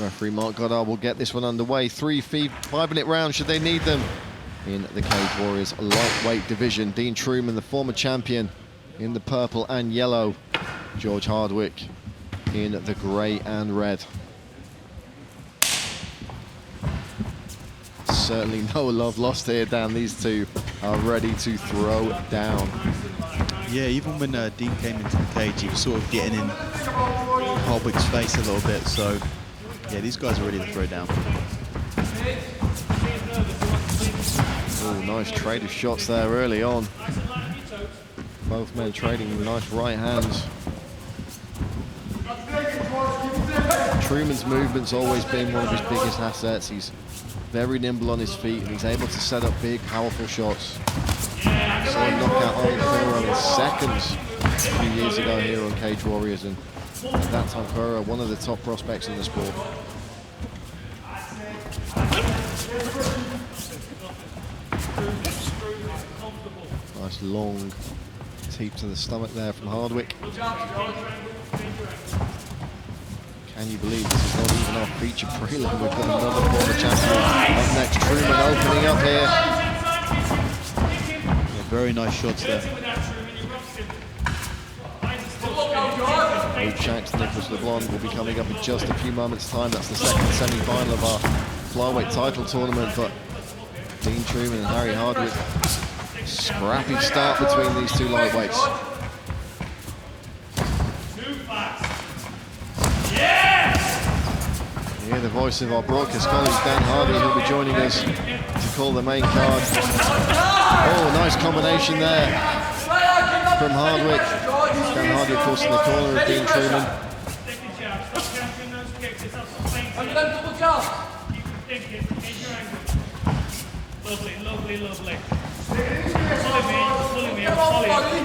Referee Mark Goddard will get this one underway. 3 5-minute rounds should they need them in the Cage Warriors lightweight division. Dean Truman, the former champion, in the purple and yellow. George Hardwick in the grey and red. Certainly no love lost here, Dan. These two are ready to throw down. Yeah, even when Dean came into the cage, he was sort of getting in Hardwick's face a little bit. So, yeah, these guys are ready to throw down. Oh, nice trade of shots there early on. Both men trading nice right hands. Truman's movement's always been one of his biggest assets. He's very nimble on his feet, and he's able to set up big, powerful shots. Saw him knock out Kuro in seconds a few years ago here on Cage Warriors, and at that time Kuro, one of the top prospects in the sport. Nice long teep to the stomach there from Hardwick. Can you believe this is not even our feature prelim? We've got another former champion up next. Truman opening up here. Yeah, very nice shots there. Luke Shanks, Nicholas LeBlanc will be coming up in just a few moments' time. That's the second semi-final of our flyweight title tournament. But Dean Truman and Harry Hardwick, scrappy start between these two lightweights. Hear the voice of our broadcast colleague Dan Hardy, who'll be joining us to call the main card. Oh, nice combination there from Hardwick. Dan Hardy, of course, in the corner of Dean Truman. Lovely.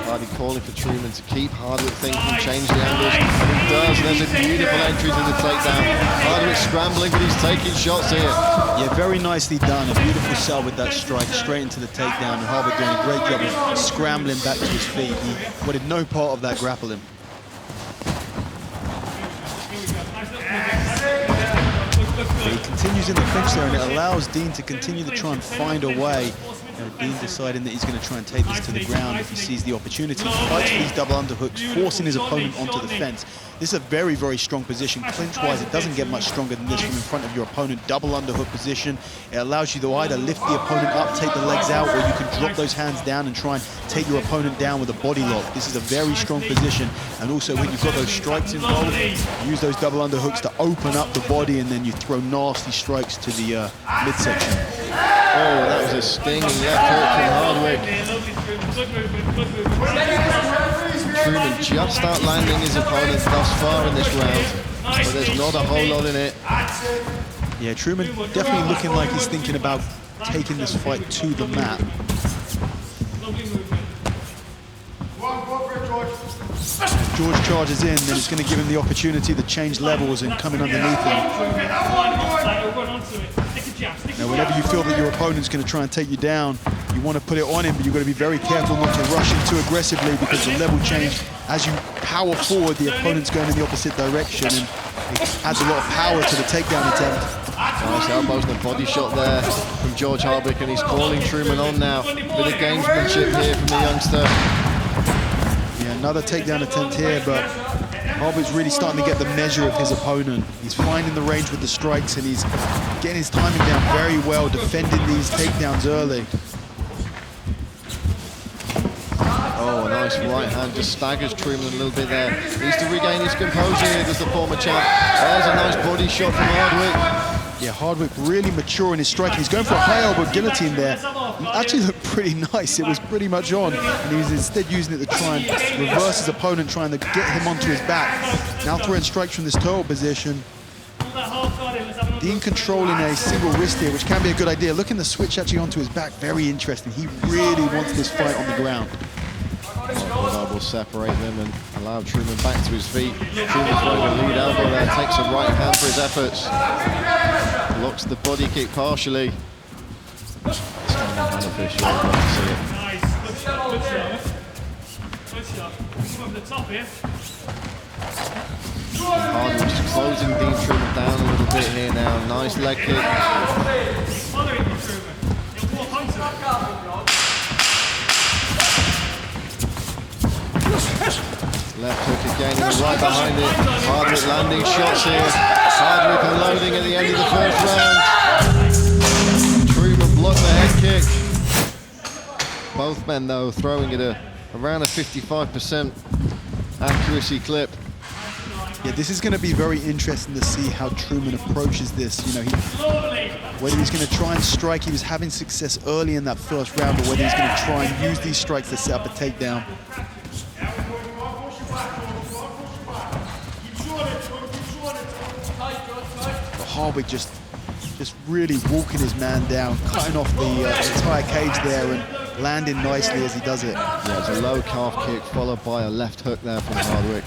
Hardy calling for Truman to keep Hardwick thinking, change the angles, and he does. There's a beautiful entry to the takedown. Hardwick scrambling, but he's taking shots here. Yeah, very nicely done. A beautiful sell with that strike, straight into the takedown, and Hardwick doing a great job of scrambling back to his feet. He wanted no part of that grappling. He continues in the clinch there, and it allows Dean to continue to try and find a way. Dean deciding that he's going to try and take this to the ground if he sees the opportunity. He fights for these double underhooks, forcing his opponent onto the fence. This is a very, very strong position. Clinch-wise, it doesn't get much stronger than this from in front of your opponent. Double underhook position. It allows you to either lift the opponent up, take the legs out, or you can drop those hands down and try and take your opponent down with a body lock. This is a very strong position. And also, when you've got those strikes involved, use those double underhooks to open up the body, and then you throw nasty strikes to the midsection. Oh, that was a stinging left hook from Hardwick. Truman just outlanding his opponent thus far in this round, but there's not a whole lot in it. Yeah, Truman definitely looking like he's thinking about taking this fight to the mat. George charges in, then it's going to give him the opportunity to change levels and coming underneath him. Now, whenever you feel that your opponent's going to try and take you down, you want to put it on him, but you've got to be very careful not to rush him too aggressively, because the level change, as you power forward, the opponent's going in the opposite direction, and it adds a lot of power to the takedown attempt. Nice elbows and a body shot there from George Hardwick, and he's calling Truman on now. Bit of gamesmanship here from the youngster. Yeah, another takedown attempt here, but Hardwick's really starting to get the measure of his opponent. He's finding the range with the strikes, and he's getting his timing down very well, defending these takedowns early. Oh, a nice right hand just staggers Truman a little bit there. Needs to regain his composure here, does the former champ. There's a nice body shot from Hardwick. Yeah, Hardwick really mature in his striking. He's going for a high elbow guillotine there. It actually looked pretty nice. It was pretty much on, and he was instead using it to try and reverse his opponent, trying to get him onto his back. Now throwing strikes from this turtle position. Dean controlling a single wrist here, which can be a good idea. Looking to switch actually onto his back, very interesting. He really wants this fight on the ground. Goddard will separate them and allow Truman back to his feet. Truman's throwing a lead elbow there, takes a right hand for his efforts. Blocks the body kick partially. Standing beneficial, I'd love to see it. Nice, good shot, good shot. Good shot. Come over the top here. Hardwick's closing Dean Truman down a little bit down. Nice leg kick. Left hook again, and right behind it. Hardwick landing shots here. Hardwick unloading at the end of the first round. Truman blocked the head kick. Both men, though, throwing it around a 55% accuracy clip. Yeah, this is going to be very interesting to see how Truman approaches this. You know, whether he's going to try and strike. He was having success early in that first round, or whether he's going to try and use these strikes to set up a takedown. Hardwick just really walking his man down, cutting off the entire cage there and landing nicely as he does it. Yeah, it's a low calf kick followed by a left hook there from Hardwick.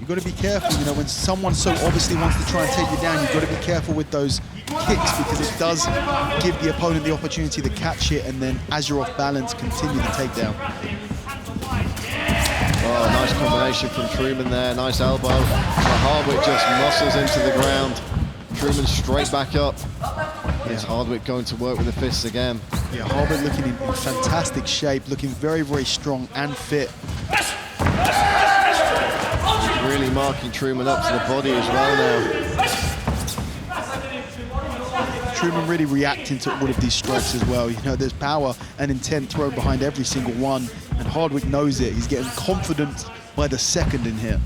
You've got to be careful, you know, when someone so obviously wants to try and take you down, you've got to be careful with those kicks, because it does give the opponent the opportunity to catch it and then, as you're off balance, continue the takedown. Oh, nice combination from Truman there. Nice elbow. So Hardwick just muscles into the ground. Truman straight back up. Here's Hardwick going to work with the fists again. Yeah, Hardwick looking in fantastic shape, looking very, very strong and fit. He's really marking Truman up to the body as well now. Truman really reacting to all of these strikes as well. You know, there's power and intent thrown behind every single one, and Hardwick knows it. He's getting confident by the second in here.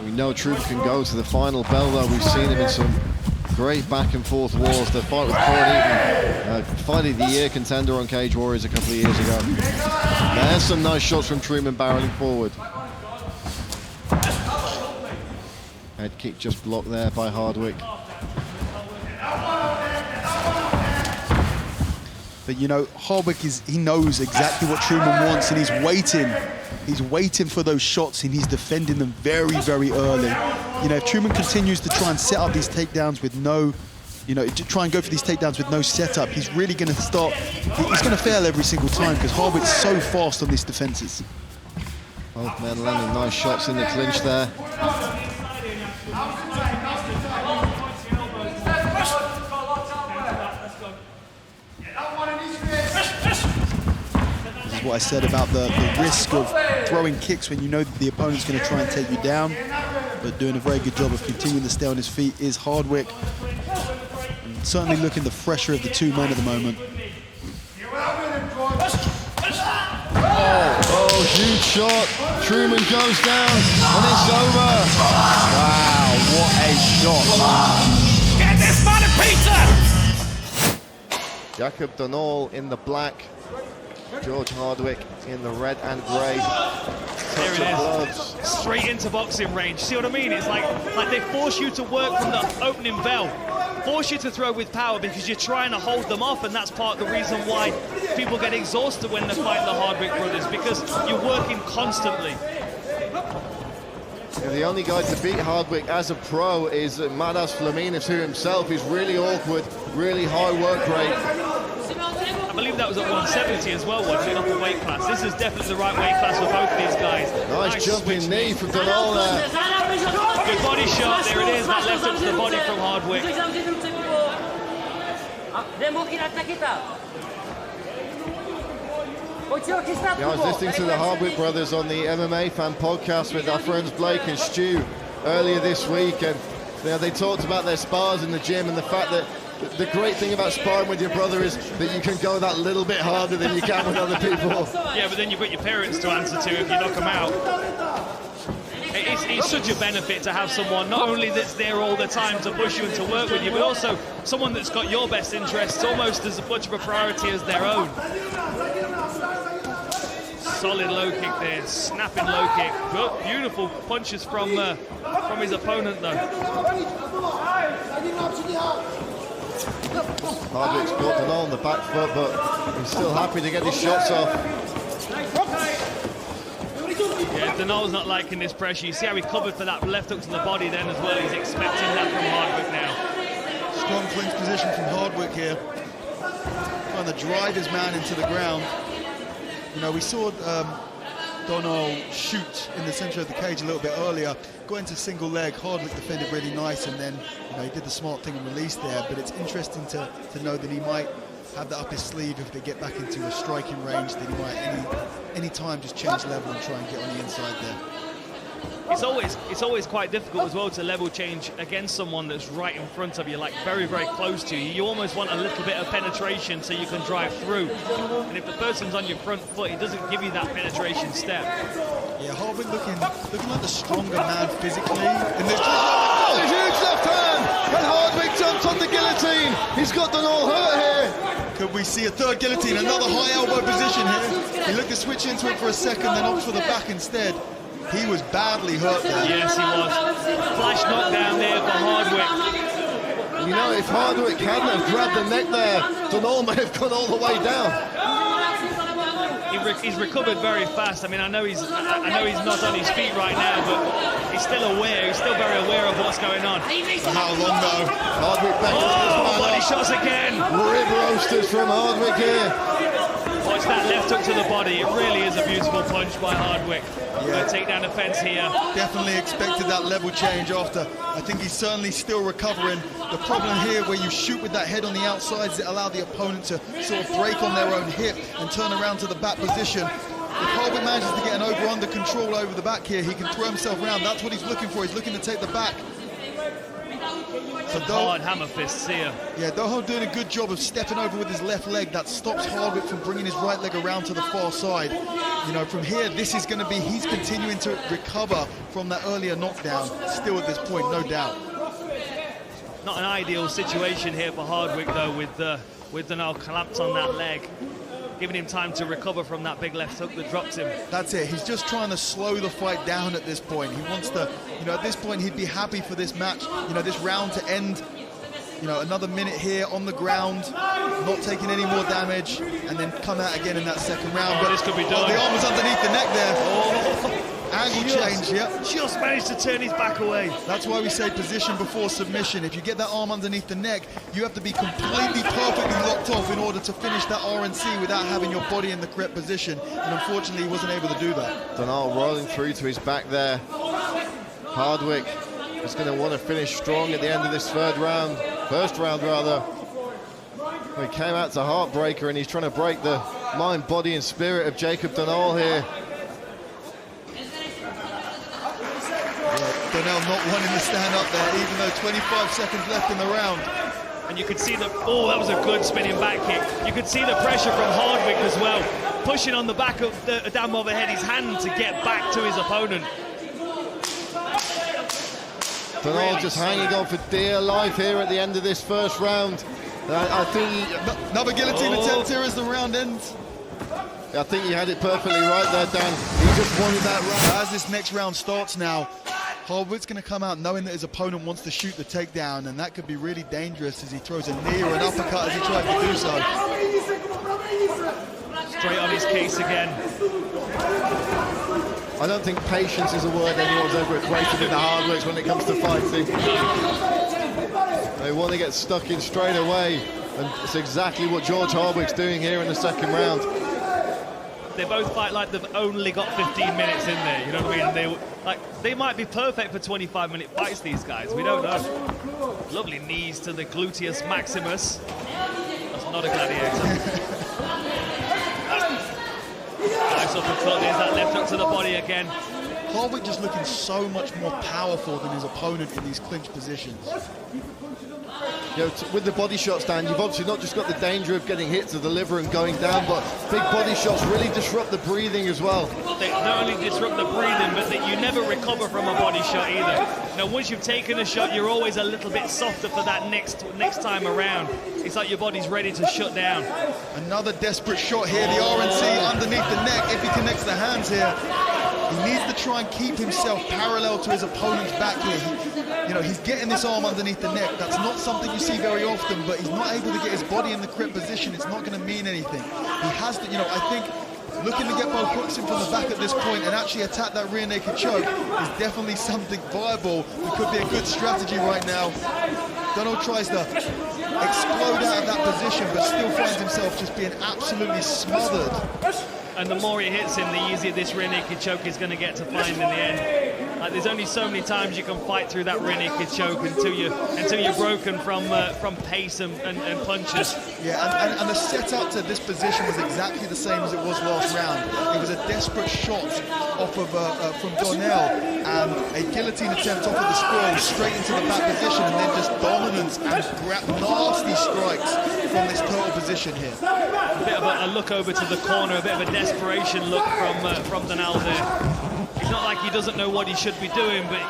We know Truman can go to the final bell, though. We've seen him in some great back and forth wars. The fight with Corey Eaton, fight of the year contender on Cage Warriors a couple of years ago. There's some nice shots from Truman barreling forward. Head kick just blocked there by Hardwick. But you know, Hardwick he knows exactly what Truman wants, and he's waiting. He's waiting for those shots, and he's defending them very, very early. You know, if Truman continues to try and set up these takedowns with no, you know, to try and go for these takedowns with no setup, he's really going to start, he's going to fail every single time, because Hardwick's so fast on these defenses. Both men landing nice shots in the clinch there. What I said about the risk of throwing kicks when you know that the opponent's going to try and take you down, but doing a very good job of continuing to stay on his feet is Hardwick, and certainly looking the fresher of the two men at the moment. Oh, huge shot. Truman goes down, and it's over. Wow, what a shot. Get this man a pizza! Jakob Donal in the black. George Hardwick in the red and grey. There it is. Straight into boxing range. See what I mean? It's like they force you to work from the opening bell. Force you to throw with power because you're trying to hold them off, and that's part of the reason why people get exhausted when they're fighting the Hardwick brothers, because you're working constantly. Yeah, the only guy to beat Hardwick as a pro is Madas Flaminas, who himself is really awkward, really high work rate. I believe that was at 170 as well, wasn't it, upper weight class. This is definitely the right weight class for both of these guys. Nice jumping knee from Donal there. Good body shot, there it is, that left up to the body from Hardwick. Yeah, I was listening to the Hardwick brothers on the MMA Fan podcast with our friends Blake and Stu earlier this week, and they talked about their spars in the gym and the fact that the great thing about sparring with your brother is that you can go that little bit harder than you can with other people. Yeah, but then you've got your parents to answer to if you knock them out. It's such a benefit to have someone not only that's there all the time to push you and to work with you, but also someone that's got your best interests almost as much of a priority as their own. Solid low kick there, snapping low kick. Good, beautiful punches from his opponent though. Hardwick's got Donal on the back foot, but he's still happy to get his shots off. Yeah, Donal's not liking this pressure. You see how he covered for that left hook to the body then as well. He's expecting that from Hardwick now. Strong clinch position from Hardwick here. Trying to drive his man into the ground. You know, we saw Donald shoot in the center of the cage a little bit earlier, got into single leg. Hardwick defended really nice, and then he did the smart thing and released there. But it's interesting to know that he might have that up his sleeve if they get back into a striking range, that he might any time just change level and try and get on the inside there. It's always quite difficult as well to level change against someone that's right in front of you, like very, very close to you. You almost want a little bit of penetration so you can drive through. And if the person's on your front foot, it doesn't give you that penetration step. Yeah, Hardwick looking like the stronger man physically. In this Oh, huge left hand! And Hardwick jumps on the guillotine. He's got them all hurt here. Could we see a third guillotine? Another high elbow position here. He looked to switch into it for a second, then opts for the back instead. He was badly hurt there. Yes, he was. Flash knockdown there for Hardwick. You know, if Hardwick hadn't have grabbed the neck there, Donald may have gone all the way down. He's recovered very fast. I mean, I know he's not on his feet right now, but he's still aware. He's still very aware of what's going on. For how long though? Hardwick back. Oh, body shots again. Rib roasters from Hardwick here. Watch that left hook to the body. It really is a beautiful punch by Hardwick. Yeah. Takedown defense here. Definitely expected that level change after. I think he's certainly still recovering. The problem here where you shoot with that head on the outside is it allow the opponent to sort of break on their own hip and turn around to the back position. If Hardwick manages to get an over-under control over the back here, he can throw himself around. That's what he's looking for. He's looking to take the back. So hard hammer fists here. Yeah, Doho doing a good job of stepping over with his left leg. That stops Hardwick from bringing his right leg around to the far side. You know, from here, this is going to be, he's continuing to recover from that earlier knockdown, still at this point, no doubt. Not an ideal situation here for Hardwick, though, with Donald clamped on that leg, giving him time to recover from that big left hook that dropped him. That's it. He's just trying to slow the fight down at this point. He wants to, at this point, he'd be happy for this match, this round to end, another minute here on the ground, not taking any more damage, and then come out again in that second round. But this could be done. Oh, the arm was underneath the neck there. Oh. Angle change, yeah. Just managed to turn his back away. That's why we say position before submission. If you get that arm underneath the neck, you have to be completely perfectly locked off in order to finish that RNC without having your body in the correct position. And unfortunately, he wasn't able to do that. Donald rolling through to his back there. Hardwick is going to want to finish strong at the end of this first round rather. He came out to heartbreaker, and he's trying to break the mind, body, and spirit of Jacob Donald here. Donald not wanting to stand up there, even though 25 seconds left in the round. And you could see that was a good spinning back kick. You could see the pressure from Hardwick as well, pushing on the back of the down overhead his hand to get back to his opponent. Donald just hanging on for dear life here at the end of this first round. I think another guillotine attempt here as the round ends. I think he had it perfectly right there, Dan. He just wanted that round. As this next round starts now, Hardwick's going to come out knowing that his opponent wants to shoot the takedown, and that could be really dangerous as he throws a knee or an uppercut as he tries to do so. Straight on his case again. I don't think patience is a word anyone's ever equated in the Hardwicks when it comes to fighting. They want to get stuck in straight away, and it's exactly what George Hardwick's doing here in the second round. They both fight like they've only got 15 minutes in there, you know what I mean? They might be perfect for 25-minute fights, these guys, we don't know. Lovely knees to the gluteus maximus. That's not a gladiator. Nice uppercut, there's that left hook to the body again. Hardwick just looking so much more powerful than his opponent in these clinch positions. With the body shots, Dan, you've obviously not just got the danger of getting hit to the liver and going down, but big body shots really disrupt the breathing as well. They not only disrupt the breathing, but that you never recover from a body shot either. Now, once you've taken a shot, you're always a little bit softer for that next time around. It's like your body's ready to shut down. Another desperate shot here, the RNC underneath the neck. If he connects the hands here, he needs to try and keep himself parallel to his opponent's back here. He's getting this arm underneath the neck. That's not something you see very often, but he's not able to get his body in the correct position. It's not going to mean anything. He has to, I think, looking to get both hooks in from the back at this point and actually attack that rear naked choke is definitely something viable. It could be a good strategy right now. Donald tries to explode out of that position, but still finds himself just being absolutely smothered. And the more he hits him, the easier this rear naked choke is going to get to find in the end. Like, there's only so many times you can fight through that rear naked choke until you're broken from pace and punches. Yeah, and the setup to this position was exactly the same as it was last round. It was a desperate shot off of from Donnell and a guillotine attempt off of the sprawl straight into the back position, and then just dominance and nasty strikes from this total position here. A bit of a look over to the corner, a bit of a desperation look from Donnell there. It's not like he doesn't know what he should be doing, but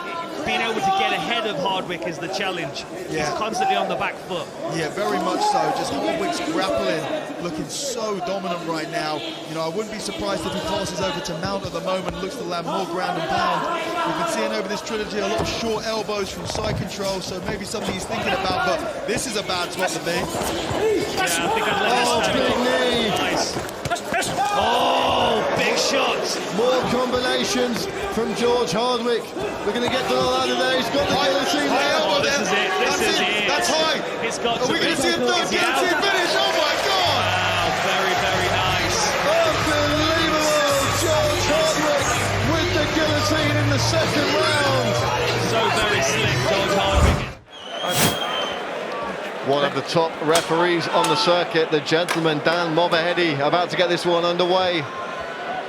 being able to get ahead of Hardwick is the challenge. Yeah. He's constantly on the back foot. Yeah, very much so. Just Hardwick's grappling looking so dominant right now. You know, I wouldn't be surprised if he passes over to Mount at the moment, looks to land more ground and pound. We've been seeing over this trilogy a lot of short elbows from side control, so maybe something he's thinking about, but this is a bad spot to be. Yeah, I think I'd let this big knee. Nice. Oh, big shots. More combinations from George Hardwick. We're going to get Donnell out of there. He's got the guillotine now. Oh, this is it. This is it. That's high. It's got Are to we be. going to see a third guillotine finish? Oh my God! Wow, very, very nice. Unbelievable. George Hardwick with the guillotine in the second round. So very slick, George Hardwick. One of the top referees on the circuit, the gentleman Dan Movaheady, about to get this one underway.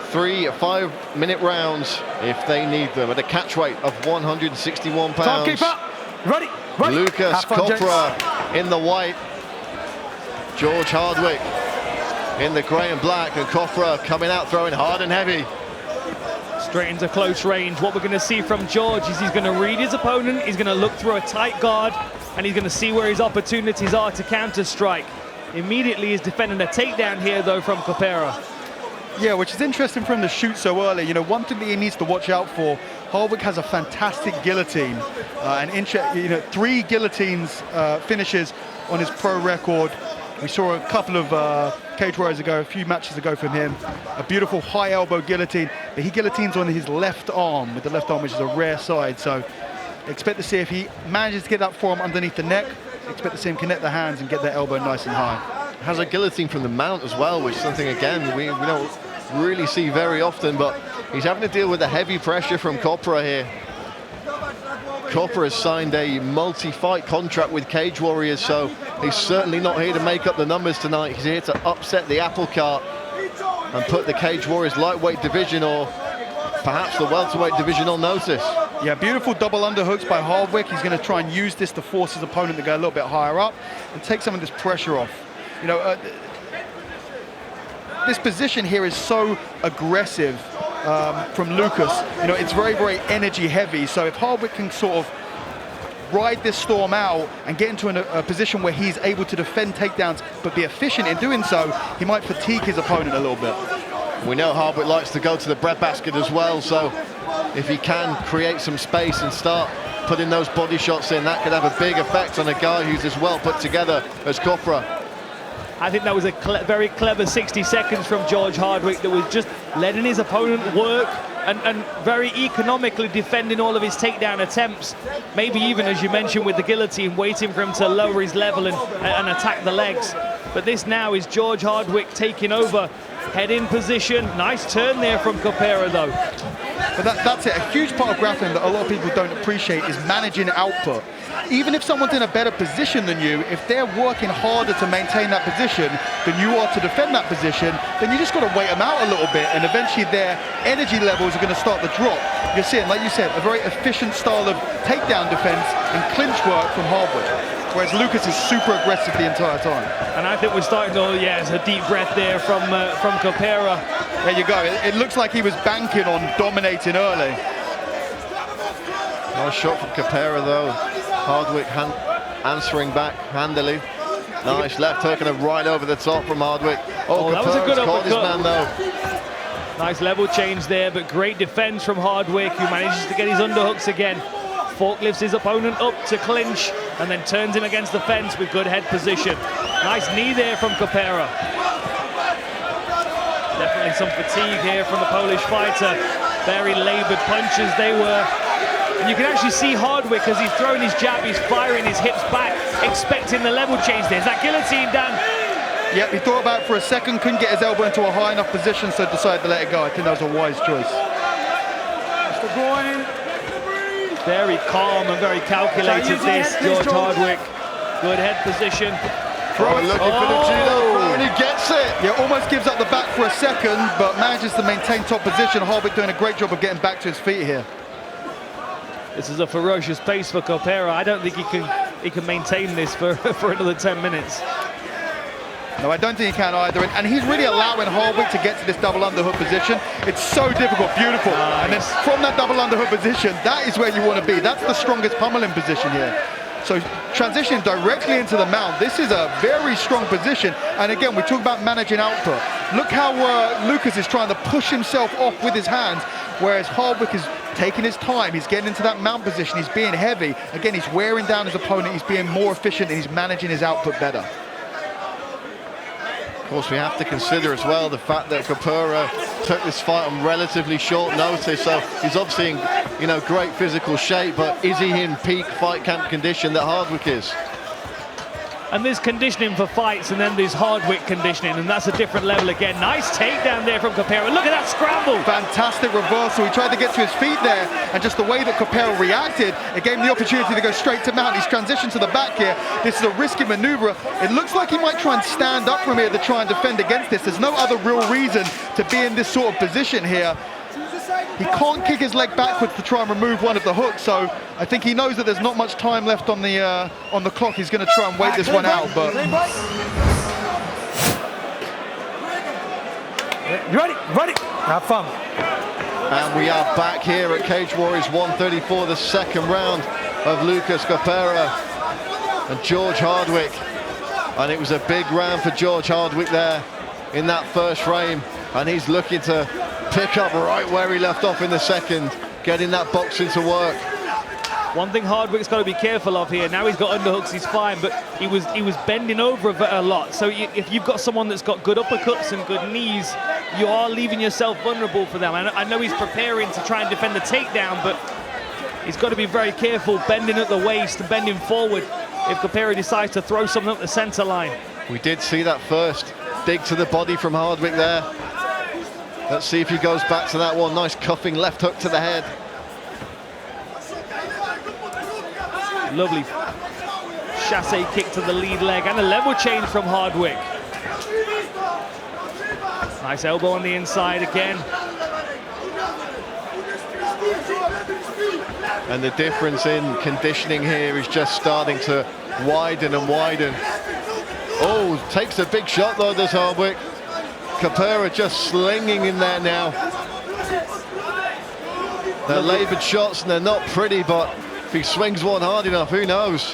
3 5-minute rounds if they need them at a catch weight of 161 pounds. Timekeeper, ready. Lucas Copra in the white, George Hardwick in the grey and black, and Copra coming out throwing hard and heavy. Straight into close range. What we're going to see from George is he's going to read his opponent, he's going to look through a tight guard, and he's going to see where his opportunities are to counter-strike. Immediately he's defending a takedown here, though, from Copera. Yeah, which is interesting for him to shoot so early. You know, one thing that he needs to watch out for, Hardwick has a fantastic guillotine. 3 guillotines finishes on his pro record. We saw a couple of Cage Warriors ago, a few matches ago from him. A beautiful high elbow guillotine, but he guillotines on his left arm, with the left arm, which is a rare side. So expect to see if he manages to get that forearm underneath the neck, expect to see him connect the hands and get that elbow nice and high. Has a guillotine from the mount as well, which is something, again, we don't really see very often, but he's having to deal with the heavy pressure from Copra here. Copra has signed a multi-fight contract with Cage Warriors, so he's certainly not here to make up the numbers tonight. He's here to upset the apple cart and put the Cage Warriors lightweight division, or perhaps the welterweight division, on notice. Yeah, beautiful double underhooks by Hardwick. He's going to try and use this to force his opponent to go a little bit higher up and take some of this pressure off. You know, this position here is so aggressive from Lucas. You know, it's very, very energy heavy. So if Hardwick can sort of ride this storm out and get into a position where he's able to defend takedowns but be efficient in doing so, he might fatigue his opponent a little bit. We know Hardwick likes to go to the breadbasket as well, so if he can create some space and start putting those body shots in, that could have a big effect on a guy who's as well put together as Copra. I think that was a very clever 60 seconds from George Hardwick that was just letting his opponent work and very economically defending all of his takedown attempts. Maybe even, as you mentioned, with the guillotine, waiting for him to lower his level and attack the legs. But this now is George Hardwick taking over, head in position. Nice turn there from Copera, though. But that's it. A huge part of grappling that a lot of people don't appreciate is managing output. Even if someone's in a better position than you, if they're working harder to maintain that position than you are to defend that position, then you just got to wait them out a little bit, and eventually their energy levels are going to start to drop. You're seeing, like you said, a very efficient style of takedown defense and clinch work from Hardwick, whereas Lucas is super aggressive the entire time. And I think we're starting to, it's a deep breath there from Copera. There you go. It looks like he was banking on dominating early. Nice shot from Copera, though. Hardwick answering back handily. Nice left hook and a right over the top from Hardwick. Oh, that was a good caught his uppercut. man, though. Nice level change there, but great defense from Hardwick, who manages to get his underhooks again. Forklifts his opponent up to clinch and then turns in against the fence with good head position. Nice knee there from Copera. Definitely some fatigue here from the Polish fighter. Very labored punches they were. And you can actually see Hardwick as he's throwing his jab, he's firing his hips back, expecting the level change. There's that guillotine, Dan. Yep, he thought about it for a second, couldn't get his elbow into a high enough position, so decided to let it go. I think that was a wise choice. Very calm and very calculated this, George Hardwick. Good head position. Looking for the judo throw, and he gets it. Yeah, almost gives up the back for a second, but manages to maintain top position. Hardwick doing a great job of getting back to his feet here. This is a ferocious pace for Copera. I don't think he can maintain this for another 10 minutes. No, I don't think he can either. And he's really allowing Hardwick to get to this double underhook position. It's so difficult, beautiful. Nice. And then from that double underhook position, that is where you want to be. That's the strongest pummeling position here. So transitioning directly into the mount, this is a very strong position. And again, we talk about managing output. Look how Lucas is trying to push himself off with his hands, whereas Hardwick is taking his time. He's getting into that mount position. He's being heavy. Again, he's wearing down his opponent. He's being more efficient and he's managing his output better. Of course, we have to consider as well the fact that Copera took this fight on relatively short notice, so he's obviously in, great physical shape, but is he in peak fight camp condition that Hardwick is? And there's conditioning for fights, and then there's Hardwick conditioning, and that's a different level again. Nice takedown there from Copera. Look at that scramble. Fantastic reversal. He tried to get to his feet there, and just the way that Copera reacted, it gave him the opportunity to go straight to mount. He's transitioned to the back here. This is a risky maneuver. It looks like he might try and stand up from here to try and defend against this. There's no other real reason to be in this sort of position here. He can't kick his leg backwards to try and remove one of the hooks, so I think he knows that there's not much time left on the clock. He's going to try and wait this one out, but... You ready? Ready? Have fun. And we are back here at Cage Warriors 134, the second round of Lucas Copera and George Hardwick. And it was a big round for George Hardwick there in that first frame, and he's looking to pick up right where he left off in the second, getting that boxing to work. One thing Hardwick's got to be careful of here. Now he's got underhooks, he's fine, but he was bending over a lot. So if you've got someone that's got good uppercuts and good knees, you are leaving yourself vulnerable for them. I know he's preparing to try and defend the takedown, but he's got to be very careful bending at the waist and bending forward if Copera decides to throw something up the center line. We did see that first dig to the body from Hardwick there. Let's see if he goes back to that one. Nice cuffing left hook to the head. Lovely chassé kick to the lead leg and a level change from Hardwick. Nice elbow on the inside again. And the difference in conditioning here is just starting to widen and widen. Oh, takes a big shot though, does Hardwick. Copera just slinging in there now. They're laboured shots and they're not pretty, but if he swings one hard enough, who knows?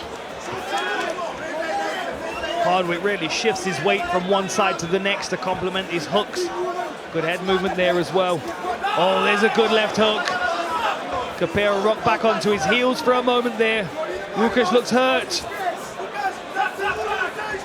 Hardwick really shifts his weight from one side to the next to complement his hooks. Good head movement there as well. Oh, there's a good left hook. Copera rocked back onto his heels for a moment there. Lucas looks hurt.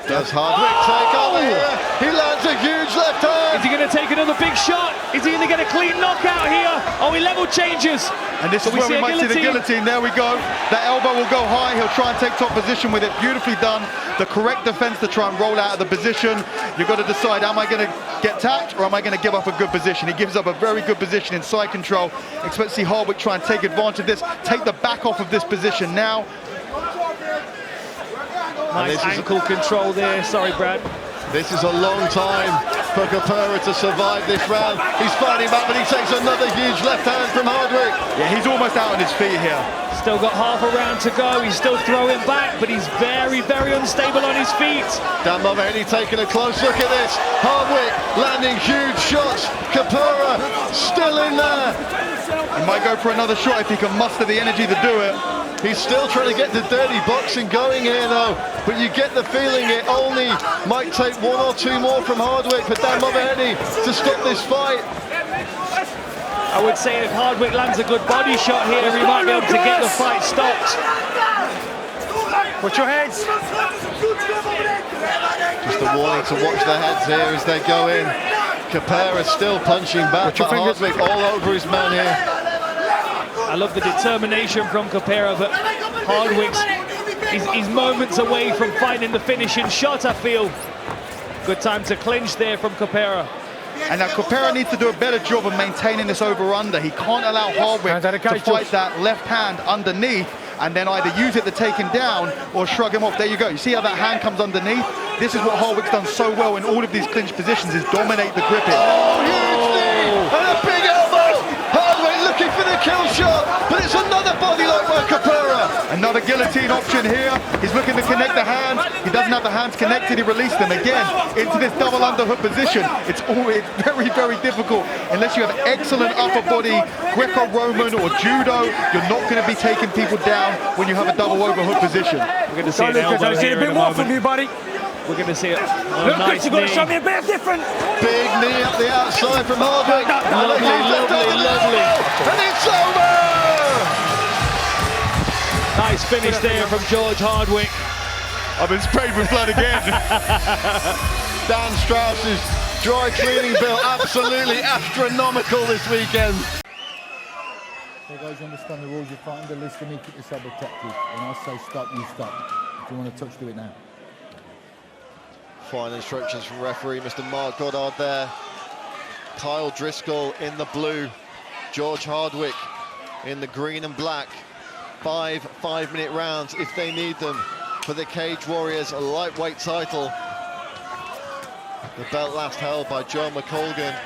Does Hardwick take over here? He lands a huge left hook. Is he going to take another big shot? Is he going to get a clean knockout here? Oh, he level changes. And this is where we might see the guillotine. There we go. That elbow will go high. He'll try and take top position with it. Beautifully done. The correct defense to try and roll out of the position. You've got to decide, am I going to get tapped or am I going to give up a good position? He gives up a very good position in side control. Expect to see Hardwick try and take advantage of this. Take the back off of this position now. Nice ankle control there. Sorry, Brad. This is a long time for Copera to survive this round. He's fighting back, but he takes another huge left hand from Hardwick. Yeah, he's almost out on his feet here. Still got half a round to go. He's still throwing back, but he's very, very unstable on his feet. Dan Mulvaney taking a close look at this. Hardwick landing huge shots. Copera still in there. He might go for another shot if he can muster the energy to do it. He's still trying to get the dirty boxing going here though, but you get the feeling it only might take one or two more from Hardwick for Dan Mulvaney to stop this fight. I would say if Hardwick lands a good body shot here, he might be able to get the fight stopped. Put your hands. Just a warning to watch the heads here as they go in. Copera still punching back, but Hardwick all over his man here. I love the determination from Copera, but Hardwick's he's moments away from finding the finishing shot, I feel. Good time to clinch there from Copera. And now Copera needs to do a better job of maintaining this over-under. He can't allow Hardwick to fight that left hand underneath and then either use it to take him down or shrug him off. There you go. You see how that hand comes underneath? This is what Hardwick's done so well in all of these clinch positions, is dominate the gripping. Oh, huge knee! And a big elbow! Hardwick looking for the kill shot, but it's another body lock by Copera. Another guillotine option here. He's looking to connect the hands. He doesn't have the hands connected. He released them again into this double underhook position. It's always very, very difficult. Unless you have excellent upper body, Greco-Roman or judo, you're not going to be taking people down when you have a double overhook position. We're going to see an elbow here in a moment. From you, buddy. We're going to see it. Look, Nice you've got to knee. show me a bit different. Big knee up the outside from Hardwick. Lovely, lovely. And it's over! Nice finish there from George Hardwick. I've been sprayed with blood again. Dan Strauss's dry cleaning bill absolutely astronomical this weekend. You guys understand the rules. You're fighting the list and you keep yourself protected. When I say stop, you stop. If you want to touch, do it now. Final instructions from referee Mr. Mark Goddard there. Kyle Driscoll in the blue, George Hardwick in the green and black. 5 5-minute rounds if they need them for the Cage Warriors lightweight title. The belt last held by Joe McColgan.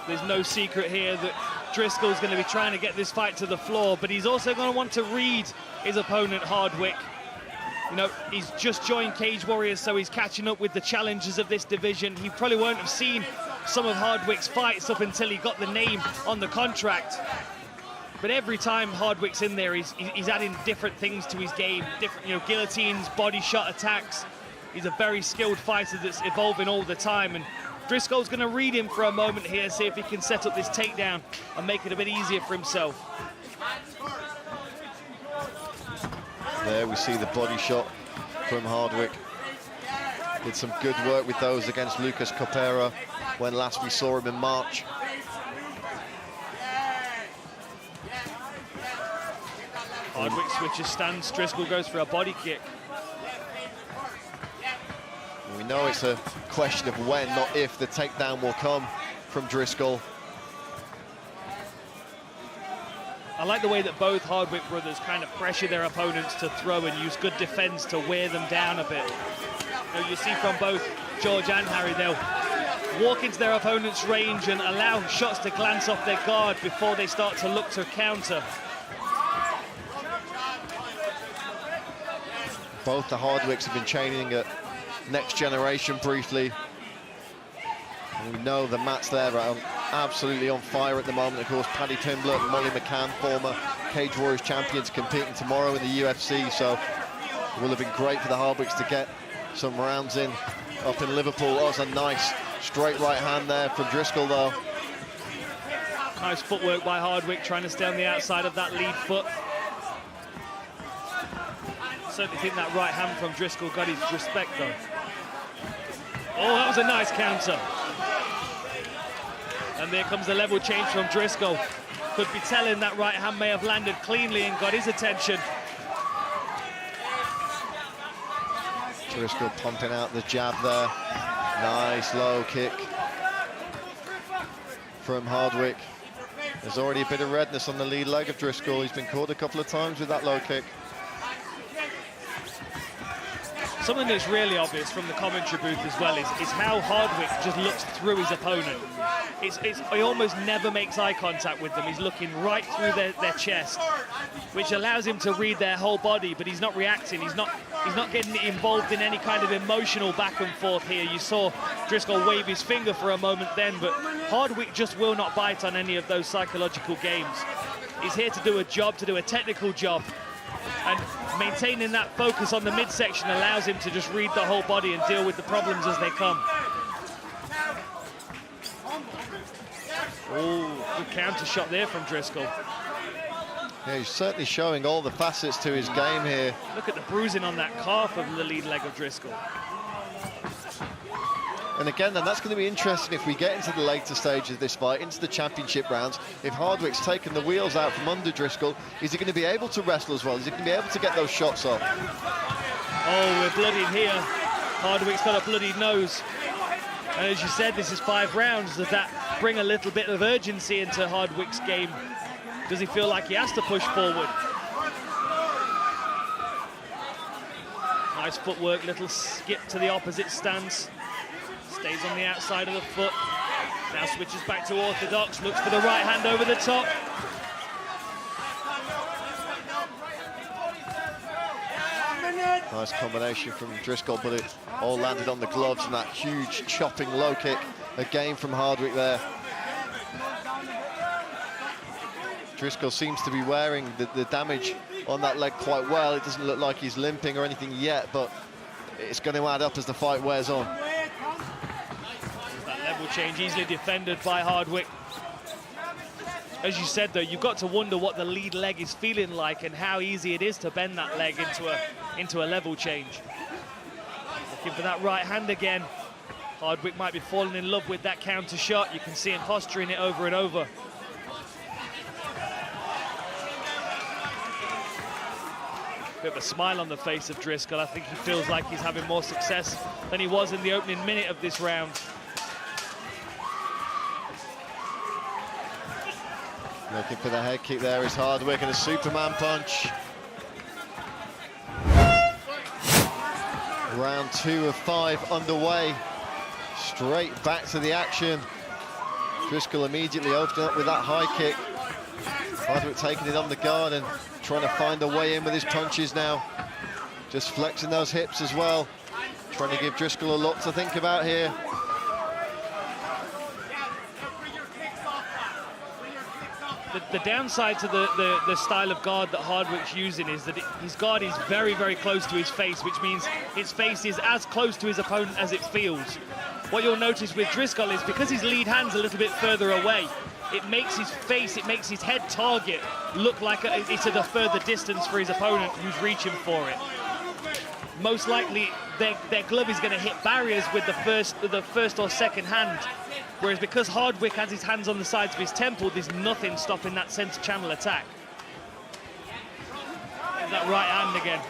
There's no secret here that Driscoll's going to be trying to get this fight to the floor, but he's also going to want to read his opponent Hardwick. You know, he's just joined Cage Warriors, so he's catching up with the challenges of this division. He probably won't have seen some of Hardwick's fights up until he got the name on the contract. But every time Hardwick's in there, he's adding different things to his game, different, you know, guillotines, body shot attacks. He's a very skilled fighter that's evolving all the time, and Driscoll's going to read him for a moment here, see if he can set up this takedown and make it a bit easier for himself. There we see the body shot from Hardwick. Did some good work with those against Lucas Copera when last we saw him in March. Hardwick switches stance, Driscoll goes for a body kick. We know it's a question of when, not if, the takedown will come from Driscoll. I like the way that both Hardwick brothers kind of pressure their opponents to throw and use good defense to wear them down a bit. You know, you see from both George and Harry, they'll walk into their opponent's range and allow shots to glance off their guard before they start to look to counter. Both the Hardwicks have been training at Next Generation briefly. And we know the mats there are absolutely on fire at the moment. Of course, Paddy Pimblett, Molly McCann, former Cage Warriors champions, competing tomorrow in the UFC. So it will have been great for the Hardwicks to get some rounds in up in Liverpool. That was a nice straight right hand there from Driscoll, though. Nice footwork by Hardwick, trying to stay on the outside of that lead foot. Certainly think that right hand from Driscoll got his respect, though. Oh, that was a nice counter. And there comes the level change from Driscoll. Could be telling that right hand may have landed cleanly and got his attention. Driscoll pumping out the jab there. Nice low kick from Hardwick. There's already a bit of redness on the lead leg of Driscoll. He's been caught a couple of times with that low kick. Something that's really obvious from the commentary booth as well is how Hardwick just looks through his opponent. He almost never makes eye contact with them. He's looking right through their chest, which allows him to read their whole body, but he's not reacting. He's not getting involved in any kind of emotional back and forth here. You saw Driscoll wave his finger for a moment then, but Hardwick just will not bite on any of those psychological games. He's here to do a job, to do a technical job. And maintaining that focus on the midsection allows him to just read the whole body and deal with the problems as they come. Oh, good counter shot there from Driscoll. Yeah, he's certainly showing all the facets to his game here. Look at the bruising on that calf of the lead leg of Driscoll. And again, then that's going to be interesting if we get into the later stages of this fight, into the championship rounds. If Hardwick's taken the wheels out from under Driscoll, is he going to be able to wrestle as well? Is he going to be able to get those shots off? Oh, we're bloodied here. Hardwick's got a bloody nose. And as you said, this is 5 rounds. Does that bring a little bit of urgency into Hardwick's game? Does he feel like he has to push forward? Nice footwork, little skip to the opposite stance. Stays on the outside of the foot. Now switches back to orthodox, looks for the right hand over the top. Nice combination from Driscoll, but it all landed on the gloves, and that huge chopping low kick again from Hardwick there. Driscoll seems to be wearing the damage on that leg quite well. It doesn't look like he's limping or anything yet, but it's going to add up as the fight wears on. That level change easily defended by Hardwick. As you said, though, you've got to wonder what the lead leg is feeling like and how easy it is to bend that leg into a level change. Looking for that right hand again. Hardwick might be falling in love with that counter shot. You can see him posturing it over and over. Bit of a smile on the face of Driscoll. I think he feels like he's having more success than he was in the opening minute of this round. Looking for the head kick there is Hardwick, and a Superman punch. Round 2 of 5 underway. Straight back to the action. Driscoll immediately opened up with that high kick. Hardwick taking it on the guard and trying to find a way in with his punches now. Just flexing those hips as well. Trying to give Driscoll a lot to think about here. The downside to the style of guard that Hardwick's using is that his guard is very, very close to his face, which means his face is as close to his opponent as it feels. What you'll notice with Driscoll is because his lead hand's a little bit further away, it makes his face, it makes his head target look like it's at a further distance for his opponent who's reaching for it. Most likely, their glove is going to hit barriers with the first or second hand. Whereas because Hardwick has his hands on the sides of his temple, there's nothing stopping that center channel attack. There's that right hand again.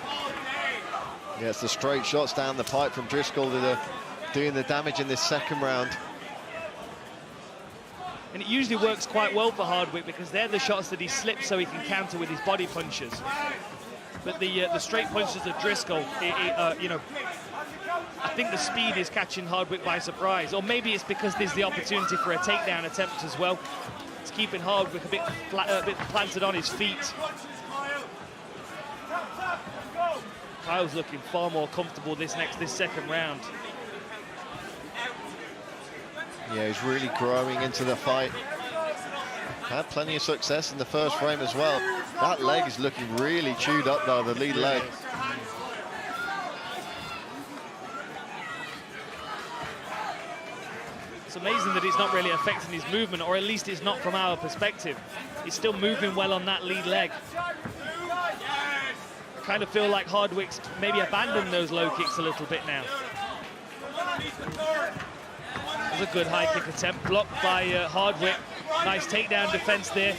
Yeah, it's the straight shots down the pipe from Driscoll that are doing the damage in this second round. And it usually works quite well for Hardwick because they're the shots that he slips so he can counter with his body punches. But the straight punches of Driscoll, you know, I think the speed is catching Hardwick by surprise. Or maybe it's because there's the opportunity for a takedown attempt as well. It's keeping Hardwick a bit planted on his feet. Kyle's looking far more comfortable this second round. Yeah, he's really growing into the fight. Had plenty of success in the first frame as well. That leg is looking really chewed up though, the lead leg. It's amazing that it's not really affecting his movement, or at least it's not from our perspective. He's still moving well on that lead leg. I kind of feel like Hardwick's maybe abandoned those low kicks a little bit now. There's a good high kick attempt, blocked by Hardwick. Nice takedown defense there.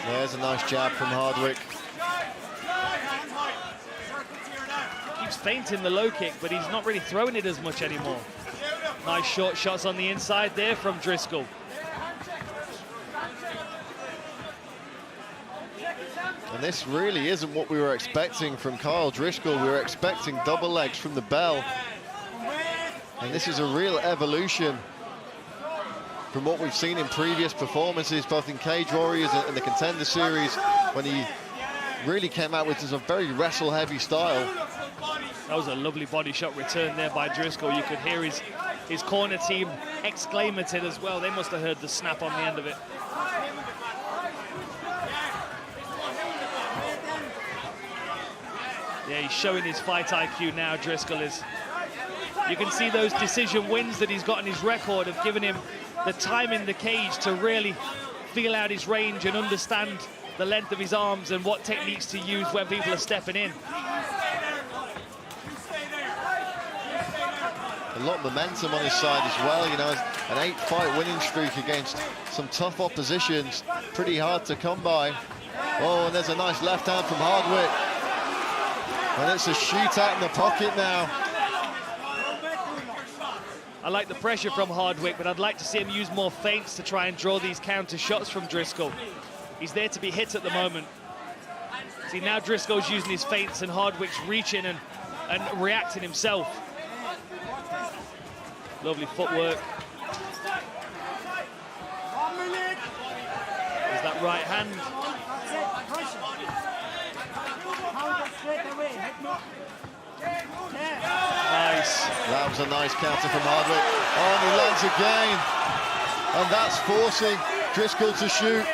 There's a nice jab from Hardwick. Keeps feinting the low kick, but he's not really throwing it as much anymore. Nice short shots on the inside there from Driscoll. And this really isn't what we were expecting from Kyle Driscoll. We were expecting double legs from the bell. And this is a real evolution from what we've seen in previous performances, both in Cage Warriors and the Contender Series, when he really came out with just a very wrestle-heavy style. That was a lovely body shot return there by Driscoll. You could hear his corner team exclaiming it as well. They must have heard the snap on the end of it. Yeah, he's showing his fight IQ now, Driscoll is. You can see those decision wins that he's got on his record have given him the time in the cage to really feel out his range and understand the length of his arms and what techniques to use when people are stepping in. A lot of momentum on his side as well, you know, an 8-fight winning streak against some tough oppositions, pretty hard to come by. Oh, and there's a nice left hand from Hardwick. And it's a shootout in the pocket now. I like the pressure from Hardwick, but I'd like to see him use more feints to try and draw these counter shots from Driscoll. He's there to be hit at the moment. See, now Driscoll's using his feints and Hardwick's reaching and reacting himself. Lovely footwork. There's that right hand. Nice. That was a nice counter from Hardwick. Oh, and he lands again. And that's forcing Driscoll to shoot.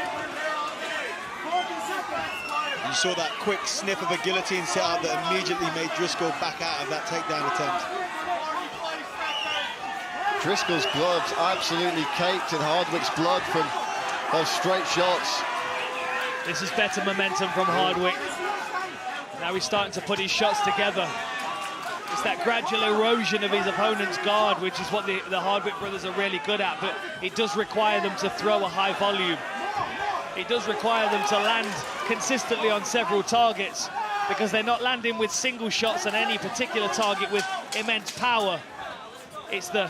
You saw that quick sniff of a guillotine setup that immediately made Driscoll back out of that takedown attempt. Driscoll's gloves absolutely caked in Hardwick's blood from those straight shots. This is better momentum from Hardwick. Now he's starting to put his shots together. It's that gradual erosion of his opponent's guard, which is what the Hardwick brothers are really good at, but it does require them to throw a high volume. It does require them to land consistently on several targets, because they're not landing with single shots on any particular target with immense power. It's the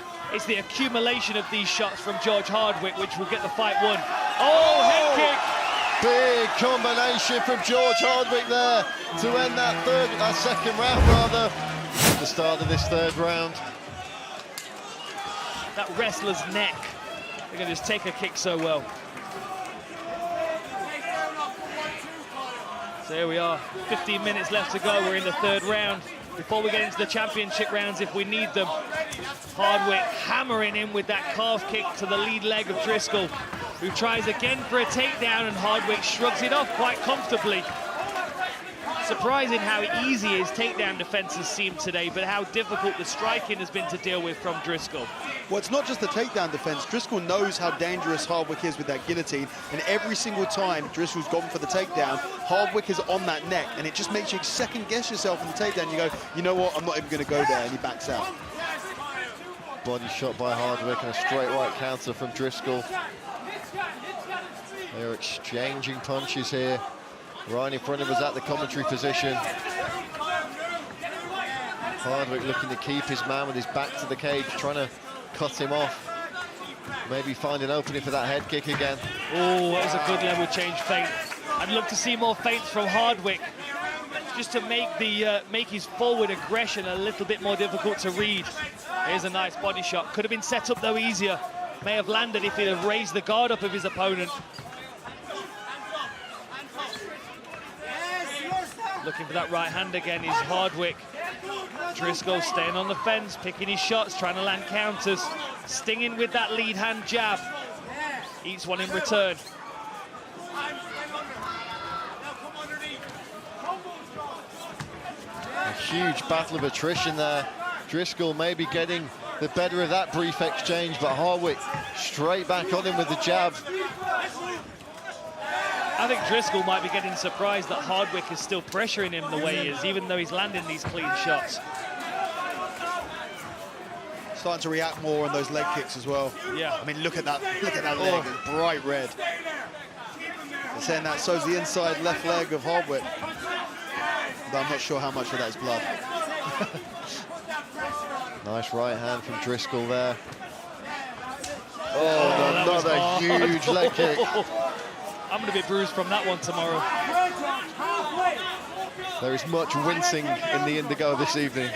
accumulation of these shots from George Hardwick which will get the fight won. Oh, head kick! Big combination from George Hardwick there to end that second round rather. The start of this third round. That wrestler's neck. They're going to just take a kick so well. So here we are, 15 minutes left to go. We're in the third round. Before we get into the championship rounds, if we need them, Hardwick hammering in with that calf kick to the lead leg of Driscoll, who tries again for a takedown, and Hardwick shrugs it off quite comfortably. Surprising how easy his takedown defenses seem today, but how difficult the striking has been to deal with from Driscoll. Well, it's not just the takedown defense. Driscoll knows how dangerous Hardwick is with that guillotine, and every single time Driscoll's gone for the takedown, Hardwick is on that neck, and it just makes you second guess yourself in the takedown. You go, you know what, I'm not even going to go there, and he backs out. Body shot by Hardwick and a straight right counter from Driscoll. They're exchanging punches here. Right in front of us at the commentary position. Hardwick looking to keep his man with his back to the cage, trying to cut him off. Maybe find an opening for that head kick again. Oh, that was a good level change feint. I'd love to see more feints from Hardwick, just to make his forward aggression a little bit more difficult to read. Here's a nice body shot. Could have been set up though easier. May have landed if he'd have raised the guard up of his opponent. Looking for that right hand again is Hardwick. Driscoll staying on the fence, picking his shots, trying to land counters, stinging with that lead hand jab. Eats one in return. A huge battle of attrition there. Driscoll maybe getting the better of that brief exchange, but Hardwick straight back on him with the jab. I think Driscoll might be getting surprised that Hardwick is still pressuring him the way he is, even though he's landing these clean shots. Starting to react more on those leg kicks as well. Yeah. I mean, look at that leg, it's bright red. They're saying that so's the inside left leg of Hardwick. But I'm not sure how much of that is blood. Nice right hand from Driscoll there. Oh, another huge leg kick. I'm going to be bruised from that one tomorrow. There is much wincing in the Indigo this evening.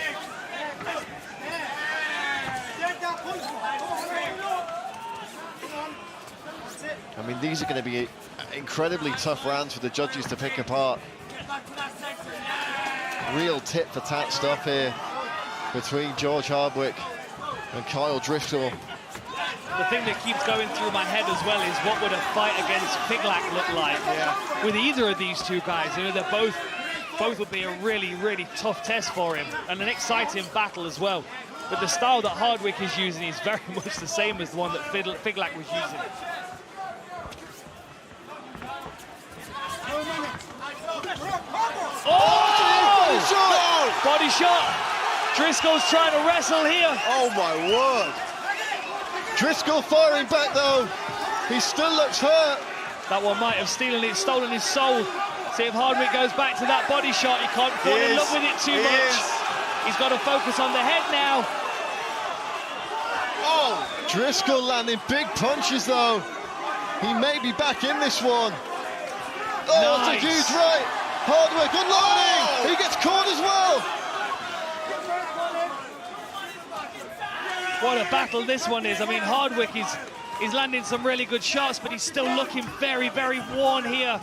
I mean, these are going to be incredibly tough rounds for the judges to pick apart. Real tit-for-tat stuff here between George Hardwick and Kyle Driscoll. The thing that keeps going through my head as well is what would a fight against Figlak look like with either of these two guys. You know, they're both would be a really, really tough test for him, and an exciting battle as well. But the style that Hardwick is using is very much the same as the one that Figlak was using. Oh! Body shot! Driscoll's trying to wrestle here. Oh my word! Driscoll firing back though. He still looks hurt. That one might have stolen his soul. See if Hardwick goes back to that body shot. He can't fall in love with it too much. He's got to focus on the head now. Oh, Driscoll landing big punches though. He may be back in this one. Oh, nice. That's a huge right. Hardwick unloading. Oh. He gets caught as well. What a battle this one is. I mean, Hardwick is landing some really good shots, but he's still looking very, very worn here.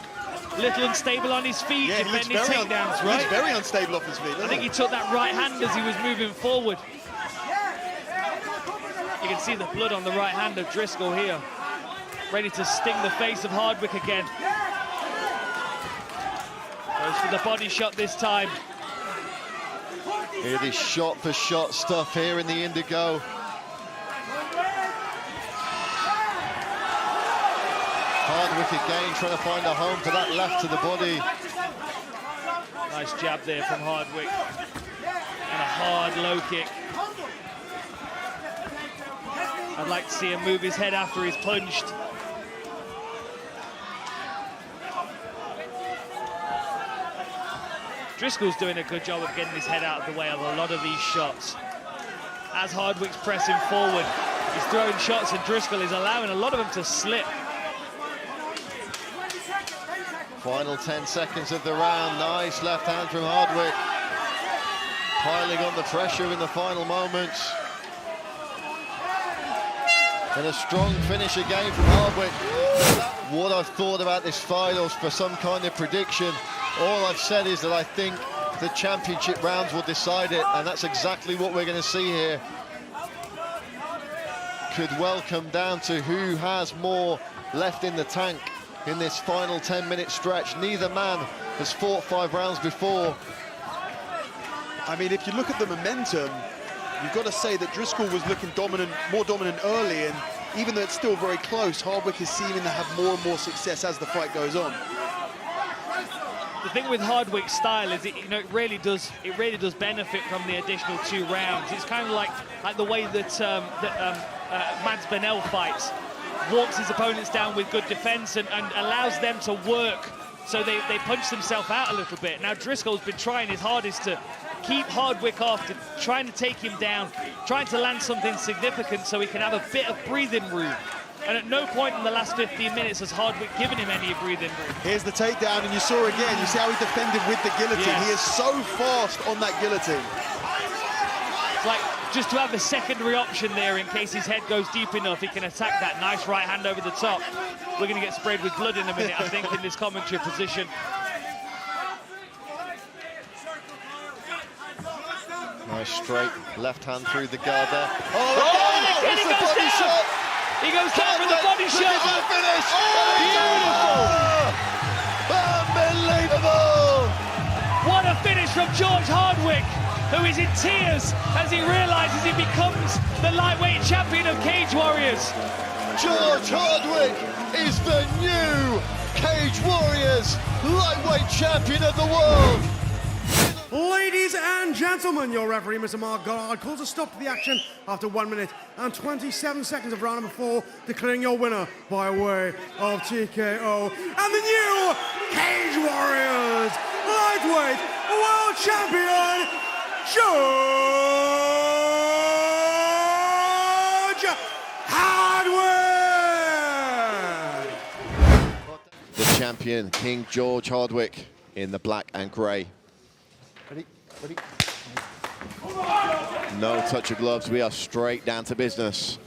Little unstable on his feet, defending takedowns, right? He's very unstable off his feet. I think he took that right hand as he was moving forward. You can see the blood on the right hand of Driscoll here. Ready to sting the face of Hardwick again. Goes for the body shot this time. It is shot-for-shot stuff here in the Indigo. Hardwick again trying to find a home for that left to the body. Nice jab there from Hardwick. And a hard low kick. I'd like to see him move his head after he's punched. Driscoll's doing a good job of getting his head out of the way of a lot of these shots. As Hardwick's pressing forward, he's throwing shots and Driscoll is allowing a lot of them to slip. Final 10 seconds of the round. Nice left hand from Hardwick. Piling on the pressure in the final moments. And a strong finish again from Hardwick. What I've thought about this fight or for some kind of prediction, all I've said is that I think the championship rounds will decide it, and that's exactly what we're going to see here. Could well come down to who has more left in the tank in this final 10-minute stretch. Neither man has fought 5 rounds before. I mean, if you look at the momentum, you've got to say that Driscoll was looking dominant, more dominant early, and even though it's still very close, Hardwick is seeming to have more and more success as the fight goes on. The thing with Hardwick's style is, it really does benefit from the additional 2 rounds. It's kind of like the way that Mads Bennell fights. Walks his opponents down with good defense and allows them to work, so they punch themselves out a little bit. Now Driscoll's been trying his hardest to keep Hardwick off, trying to take him down, trying to land something significant so he can have a bit of breathing room. And at no point in the last 15 minutes has Hardwick given him any breathing room. Here's the takedown, and you saw again, you see how he defended with the guillotine. Yes. He is so fast on that guillotine. It's like just to have the secondary option there in case his head goes deep enough, he can attack that nice right hand over the top. We're going to get sprayed with blood in a minute, I think, in this commentary position. Nice straight left hand through the guard there. Oh, and he goes down! He goes down for the body shot! Finish. Beautiful! Unbelievable! What a finish from George Hardwick, who is in tears as he realizes he becomes the lightweight champion of Cage Warriors. George Hardwick is the new Cage Warriors lightweight champion of the world. Ladies and gentlemen, your referee, Mr. Mark Goddard, calls a stop to the action after 1 minute and 27 seconds of round number 4, declaring your winner by way of TKO and the new Cage Warriors lightweight world champion, George Hardwick. The champion, King George Hardwick, in the black and grey. Ready? Ready? No touch of gloves, we are straight down to business.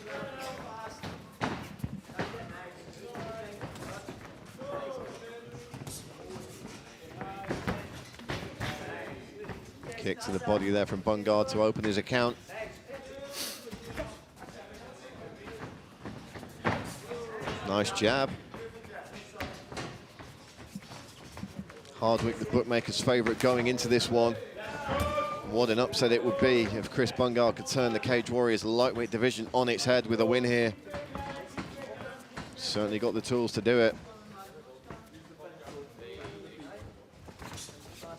Kick to the body there from Bungard to open his account. Nice jab. Hardwick, the bookmaker's favourite going into this one. What an upset it would be if Chris Bungard could turn the Cage Warriors lightweight division on its head with a win here. Certainly got the tools to do it.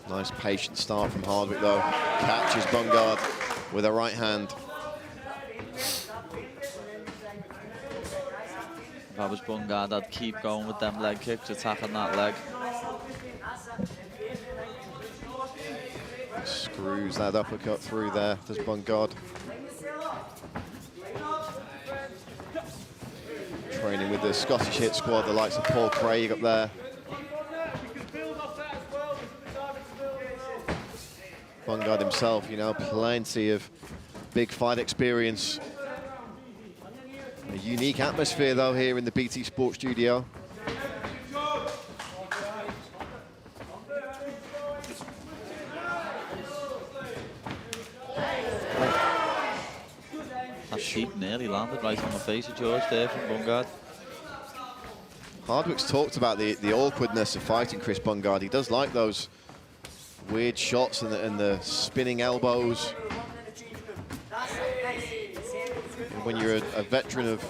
Nice patient start from Hardwick though. Catches Bungard with a right hand. If I was Bungard, I'd keep going with them leg kicks, attacking that leg. Screws that uppercut through there, does Bungard. Training with the Scottish hit squad, the likes of Paul Craig up there. Bungard himself, you know, plenty of big fight experience. A unique atmosphere, though, here in the BT Sports Studio. That sheep nearly landed right on the face of George there from Bungard. Hardwick's talked about the awkwardness of fighting Chris Bungard. He does like those weird shots and the spinning elbows. When you're a veteran of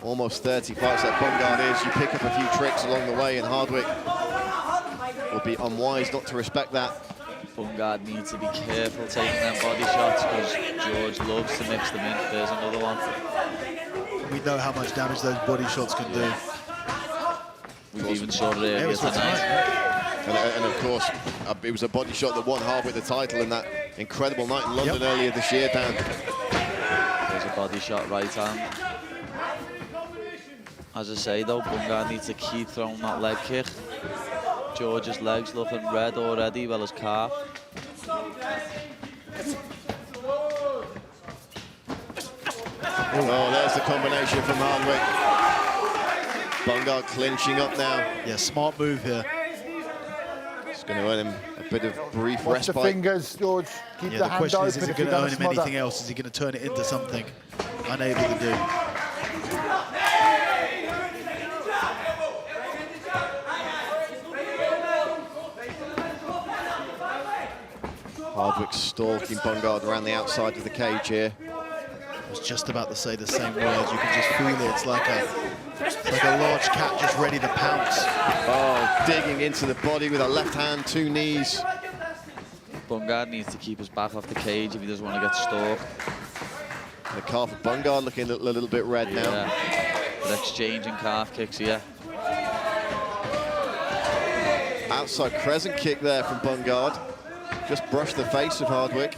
almost 30 fights that Bungard is, you pick up a few tricks along the way, and Hardwick would be unwise not to respect that. Bungard needs to be careful taking them body shots because George loves to mix them in. There's another one. We know how much damage those body shots can do. We've even saw it earlier tonight. And of course, it was a body shot that won Hardwick the title in that incredible night in London earlier this year, Dan. There's a body shot right hand. As I say though, Bungard needs to keep throwing that leg kick. George's legs looking red already, well as calf. Oh, there's the combination from Hardwick. Bungard clinching up now. Yeah, smart move here. It's going to earn him a bit of brief Watch respite. the fingers, George. Keep Yeah, the the hand question open is it if going you're to going earn to him smother. anything else? Is he going to turn it into something? Unable to do. Hardwick stalking Bungard around the outside of the cage here. I was just about to say the same words. You can just feel it. It's like a large cat just ready to pounce. Oh, digging into the body with a left hand, two knees. Bungard needs to keep his back off the cage if he doesn't want to get stalked. The calf of Bungard looking a little bit red now. But exchanging calf kicks here. Outside crescent kick there from Bungard. Just brushed the face of Hardwick.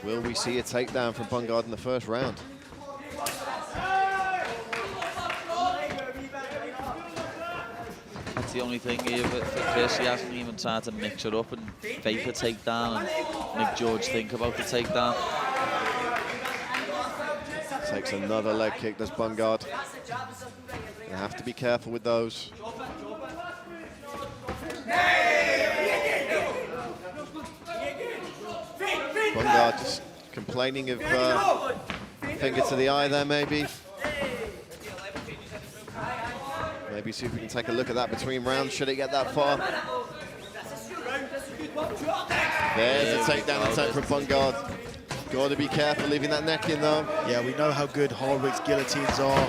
Will we see a takedown from Bungard in the first round? That's the only thing here for Chris. He hasn't even tried to mix it up and fake a takedown and make George think about the takedown. Takes another leg kick, does Bungard. You have to be careful with those. Bungard just complaining of finger to the eye there, maybe. Maybe see if we can take a look at that between rounds. Should it get that far? There's a takedown attempt from Bungard. Got to be careful leaving that neck in, though. Yeah, we know how good Hardwick's guillotines are.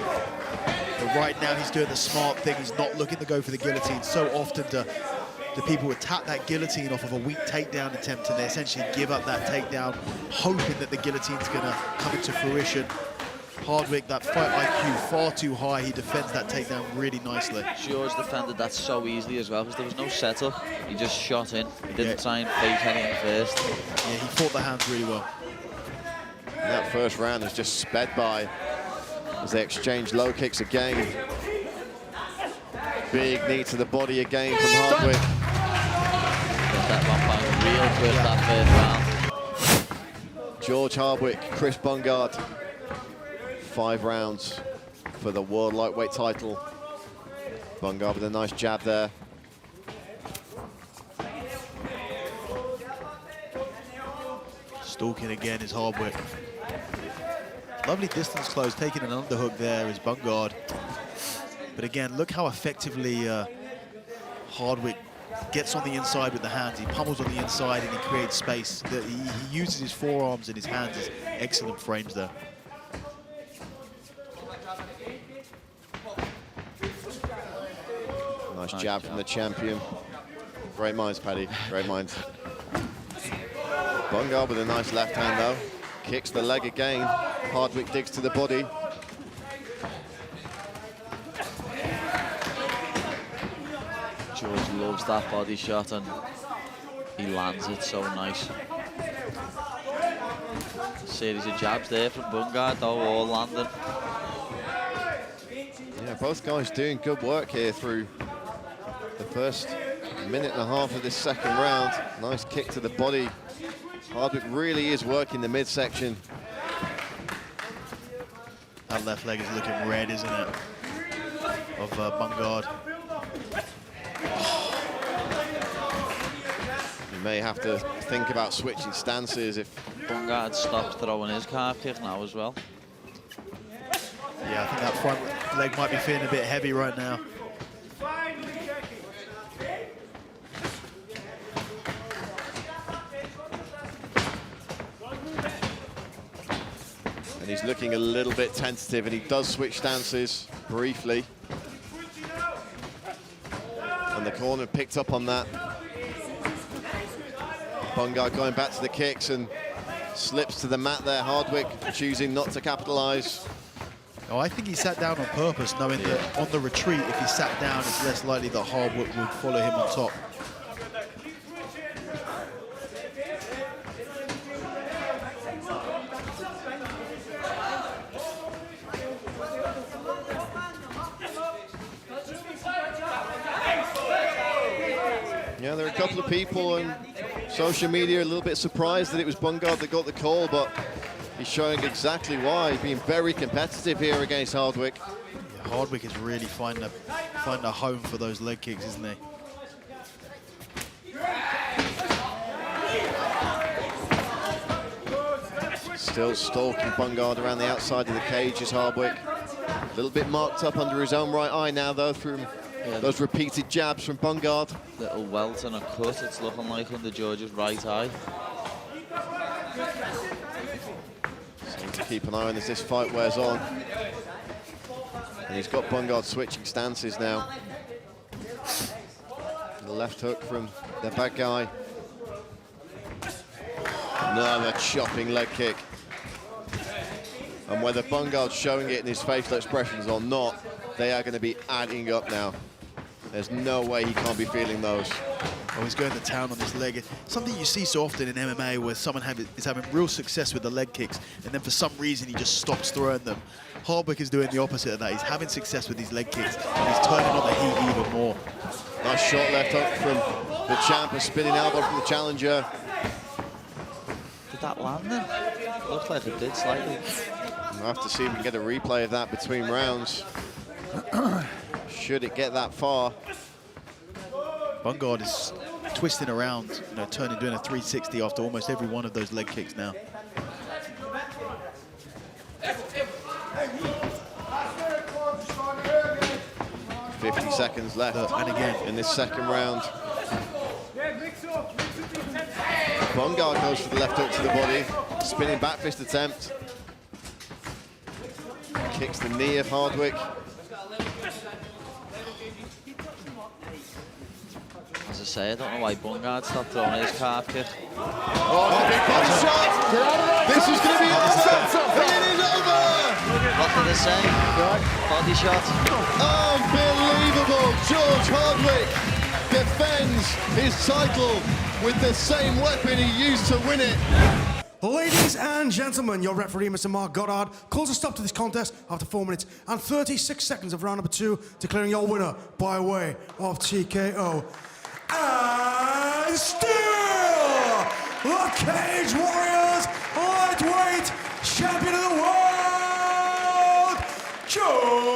But right now, he's doing the smart thing. He's not looking to go for the guillotine. So often, the people would tap that guillotine off of a weak takedown attempt, and they essentially give up that takedown, hoping that the guillotine's going to come into fruition. Hardwick, that fight IQ far too high. He defends that takedown really nicely. George defended that so easily as well because there was no setup. He just shot in. He didn't try and fake anything first. Yeah, he fought the hands really well. And that first round has just sped by as they exchange low kicks again. Big knee to the body again from Hardwick. That one real quick, that first round. George Hardwick, Chris Bungard. 5 rounds for the world lightweight title. Bungard with a nice jab there. Stalking again is Hardwick. Lovely distance close, taking an underhook there is Bungard. But again, look how effectively Hardwick gets on the inside with the hands. He pummels on the inside and he creates space. He uses his forearms and his hands as excellent frames there. Nice jab from the champion. Great minds, Paddy. Great minds. Bungard with a nice left hand though. Kicks the leg again. Hardwick digs to the body. George loves that body shot and he lands it so nice. Series of jabs there from Bungard though, all landing. Yeah, both guys doing good work here through the first minute and a half of this second round. Nice kick to the body. Hardwick really is working the midsection. That left leg is looking red, isn't it? Of Bungard. You may have to think about switching stances if Bungard stops throwing his calf kick now as well. Yeah, I think that front leg might be feeling a bit heavy right now. and he's looking a little bit tentative, and he does switch stances briefly. And the corner picked up on that. Bungard going back to the kicks and slips to the mat there. Hardwick choosing not to capitalize. Oh, I think he sat down on purpose, knowing that on the retreat, if he sat down, it's less likely that Hardwick would follow him on top. Yeah, there are a couple of people on social media a little bit surprised that it was Bungard that got the call, but he's showing exactly why, being very competitive here against Hardwick. Yeah, Hardwick is really finding a home for those leg kicks, isn't he? Still stalking Bungard around the outside of the cage is Hardwick. A little bit marked up under his own right eye now, though, through those repeated jabs from Bungard. Little welt and a cut, it's looking like, under George's right eye. So to keep an eye on as this fight wears on. And he's got Bungard switching stances now. The left hook from the bad guy. Another chopping leg kick. And whether Bungard's showing it in his facial expressions or not, they are going to be adding up now. There's no way he can't be feeling those. Oh, he's going to town on this leg. It's something you see so often in MMA where someone is having real success with the leg kicks, and then for some reason he just stops throwing them. Hardwick is doing the opposite of that. He's having success with these leg kicks, and he's turning on the heat even more. Nice short left hook from the champ, a spinning elbow from the challenger. Did that land then? Looks like it did slightly. We'll have to see if we can get a replay of that between rounds. Should it get that far? Bungard is twisting around, doing a 360 after almost every one of those leg kicks now. "50 seconds left and again in this second round. Bungard goes for the left hook to the body. Spinning back fist attempt. Kicks the knee of Hardwick. As I say, I don't know why Bungard stopped throwing his calf kick. Oh, the big body shot! This is going to be it is over! What did they say? Body shot. Unbelievable! George Hardwick defends his title with the same weapon he used to win it. Ladies and gentlemen, your referee, Mr. Mark Goddard, calls a stop to this contest after 4 minutes and 36 seconds of round number 2, declaring your winner by way of TKO. And still, the Cage Warriors lightweight champion of the world, George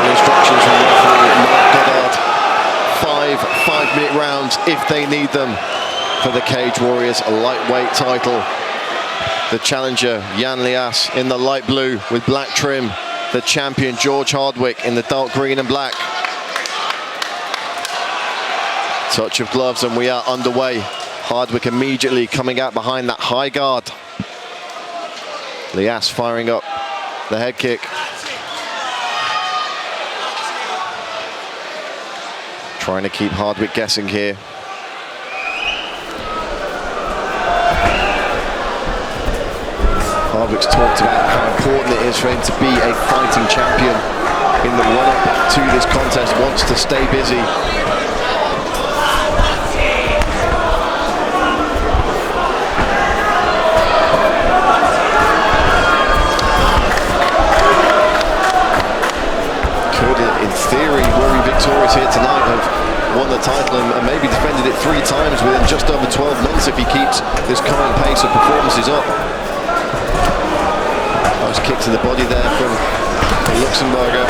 Instructions from Mark Goddard. 5-minute rounds if they need them for the Cage Warriors lightweight title. The challenger Jan Lias in the light blue with black trim. The champion George Hardwick in the dark green and black. Touch of gloves and we are underway. Hardwick immediately coming out behind that high guard. Lias firing up the head kick. Trying to keep Hardwick guessing here. Hardwick's talked about how important it is for him to be a fighting champion in the run-up to this contest, wants to stay busy. Could, in theory, were he victorious here tonight, have won the title and maybe defended it 3 times within just over 12 months if he keeps this current pace of performances up. Nice kick to the body there from the Luxembourger.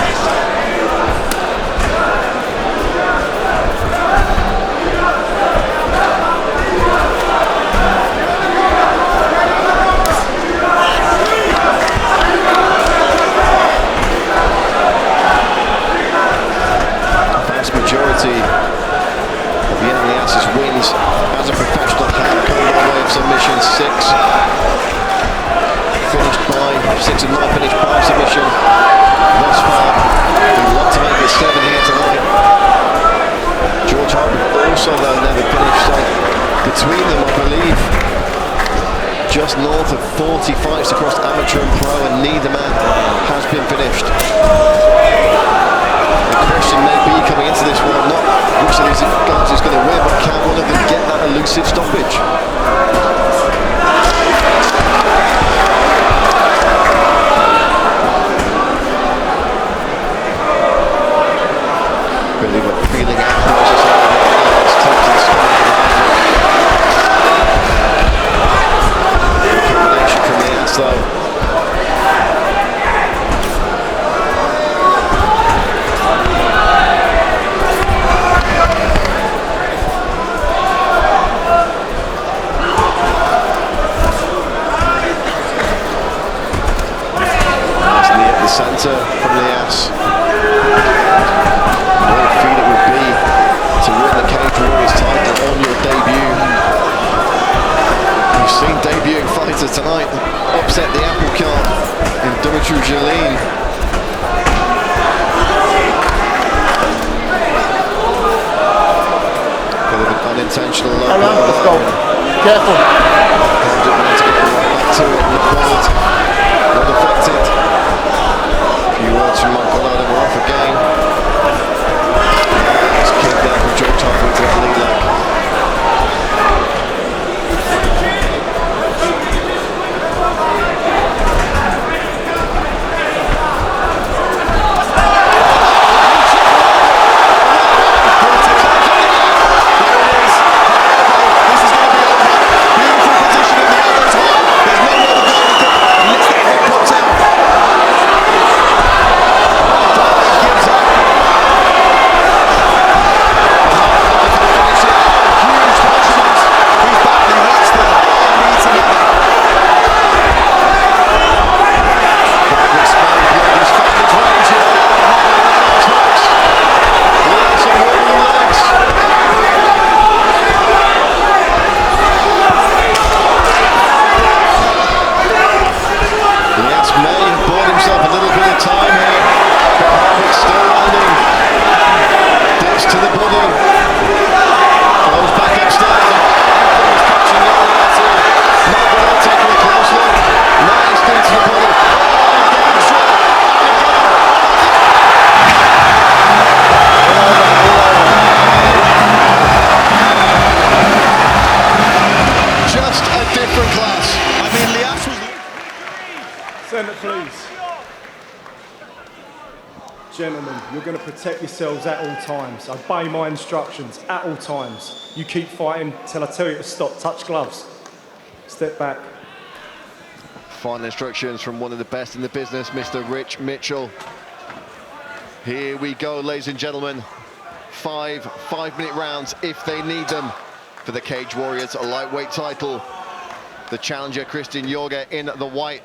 Vast majority of Jan Lias's wins as a professional have come by way of submission. 6 of 9 finished by submission thus far. We'd love to make it 7 here tonight. George Hardwick also though never finished, so between them I believe just north of 40 fights across amateur and pro, and neither man has been finished. The question may be coming into this one, not which of these guys is going to win, but can one of them get that elusive stoppage? Really were feeling out combination from the ass though. Nice knee at the centre from the ass. To win the Cage Warriors title on your debut. You've seen debuting fighters tonight upset the apple cart in Dumitru Jalin. Bit of an unintentional low blow. Let's go. Careful. Didn't manage to get right back to it in the quad. Not affected. A few words from Mike Goddard and we're off again. Kick there from George Hardwick with the lead leg. Gentlemen, you're going to protect yourselves at all times. Obey my instructions at all times. You keep fighting till I tell you to stop. Touch gloves. Step back. Final instructions from one of the best in the business, Mr. Rich Mitchell. Here we go, ladies and gentlemen. 5-minute rounds if they need them for the Cage Warriors lightweight title. The challenger, Christian Jorge, in the white.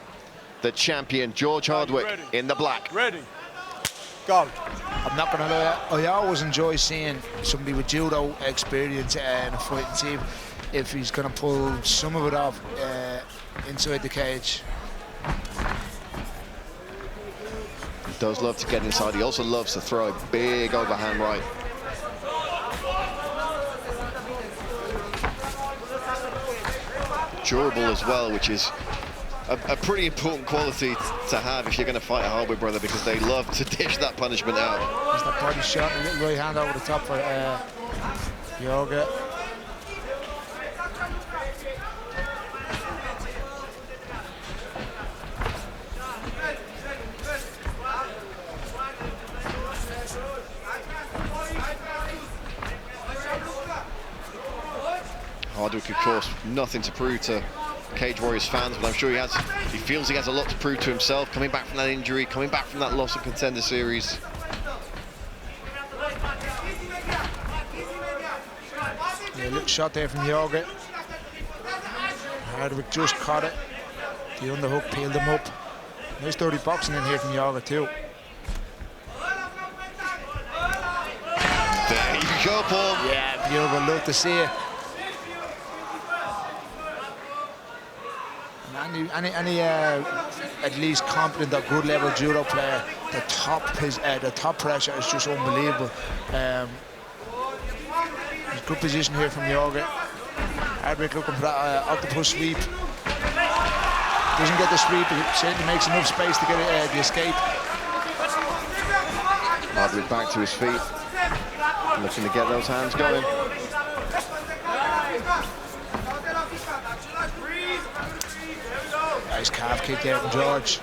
The champion, George Hardwick, in the black. Ready. Go. I'm not going to lie, I always enjoy seeing somebody with judo experience and a fighting team. if he's going to pull some of it off inside the cage. He does love to get inside. He also loves to throw a big overhand right. Durable as well, which is a pretty important quality to have if you're going to fight a Hardwick brother, because they love to dish that punishment out. There's that body shot, a little right hand over the top for Yoga. Hardwick, of course, nothing to prove to Cage Warriors fans, but I'm sure he feels he has a lot to prove to himself, coming back from that injury, coming back from that loss of Contender Series. Yeah, little shot there from Yoga. Hardwick just caught it. The underhook peeled him up. Nice dirty boxing in here from Yoga too. There you go, Paul. Yeah, beautiful. Love to see it. Any at least competent or good level judo player, the top pressure is just unbelievable. Good position here from Yoga. Hardwick looking for that octopus sweep. Doesn't get the sweep, but it certainly makes enough space to get the escape. Hardwick back to his feet, looking to get those hands going. Nice calf kick there from George.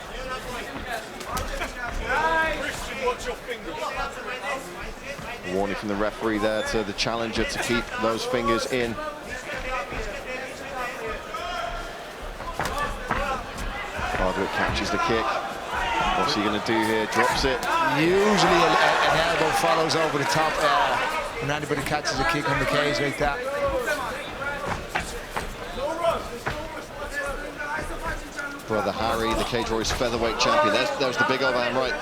Warning from the referee there to the challenger to keep those fingers in. Hardwick catches the kick. What's he going to do here? Drops it. Usually an elbow follows over the top when anybody catches a kick on the cage like that. Brother Harry, the Cage Warriors featherweight champion. There's the big overhand right.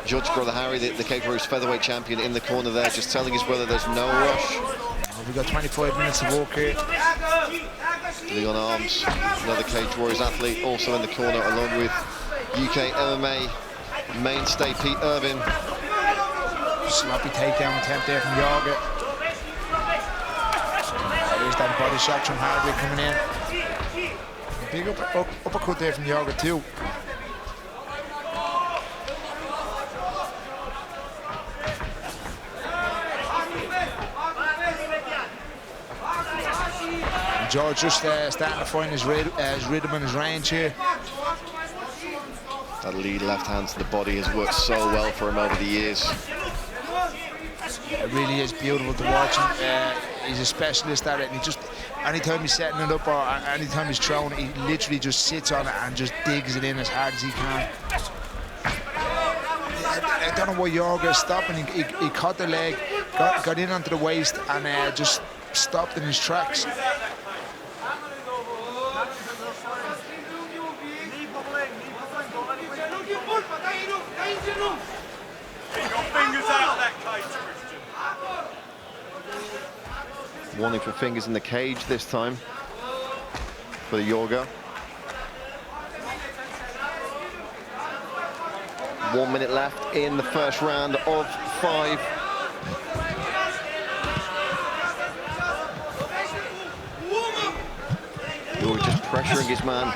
Judge Brother Harry, the Cage Warriors featherweight champion, in the corner there, just telling his brother there's no rush. We've got 25 minutes to walk here. Leon Arms, another Cage Warriors athlete, also in the corner, along with UK MMA mainstay Pete Irvin. Sloppy takedown attempt there from Yoga. There's that body shot from Hardwick coming in. Big uppercut there from Yoga too. And George just starting to find his rhythm and his range here. That lead left hand to the body has worked so well for him over the years. It really is beautiful to watch him. He's a specialist at it, and he just, anytime he's setting it up or anytime he's throwing it, he literally just sits on it and just digs it in as hard as he can. I don't know why Yoga stopped, and he caught the leg, got in onto the waist, and just stopped in his tracks. Warning for fingers in the cage this time for the Yoga. 1 minute left in the first round of 5. Yoga just pressuring his man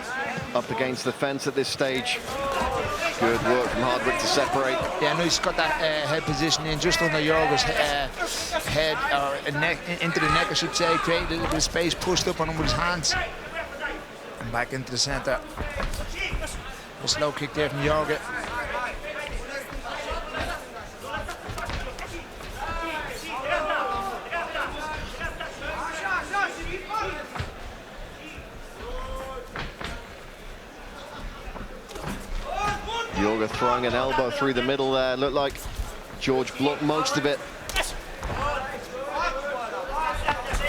up against the fence at this stage. Good work from Hardwick to separate. Yeah, no, he's got that head position in just under Yoga's head, neck, into the neck, I should say, create a little bit of space, pushed up on him with his hands. And back into the center. A slow kick there from Yoga. Yoga throwing an elbow through the middle there. Looked like George blocked most of it.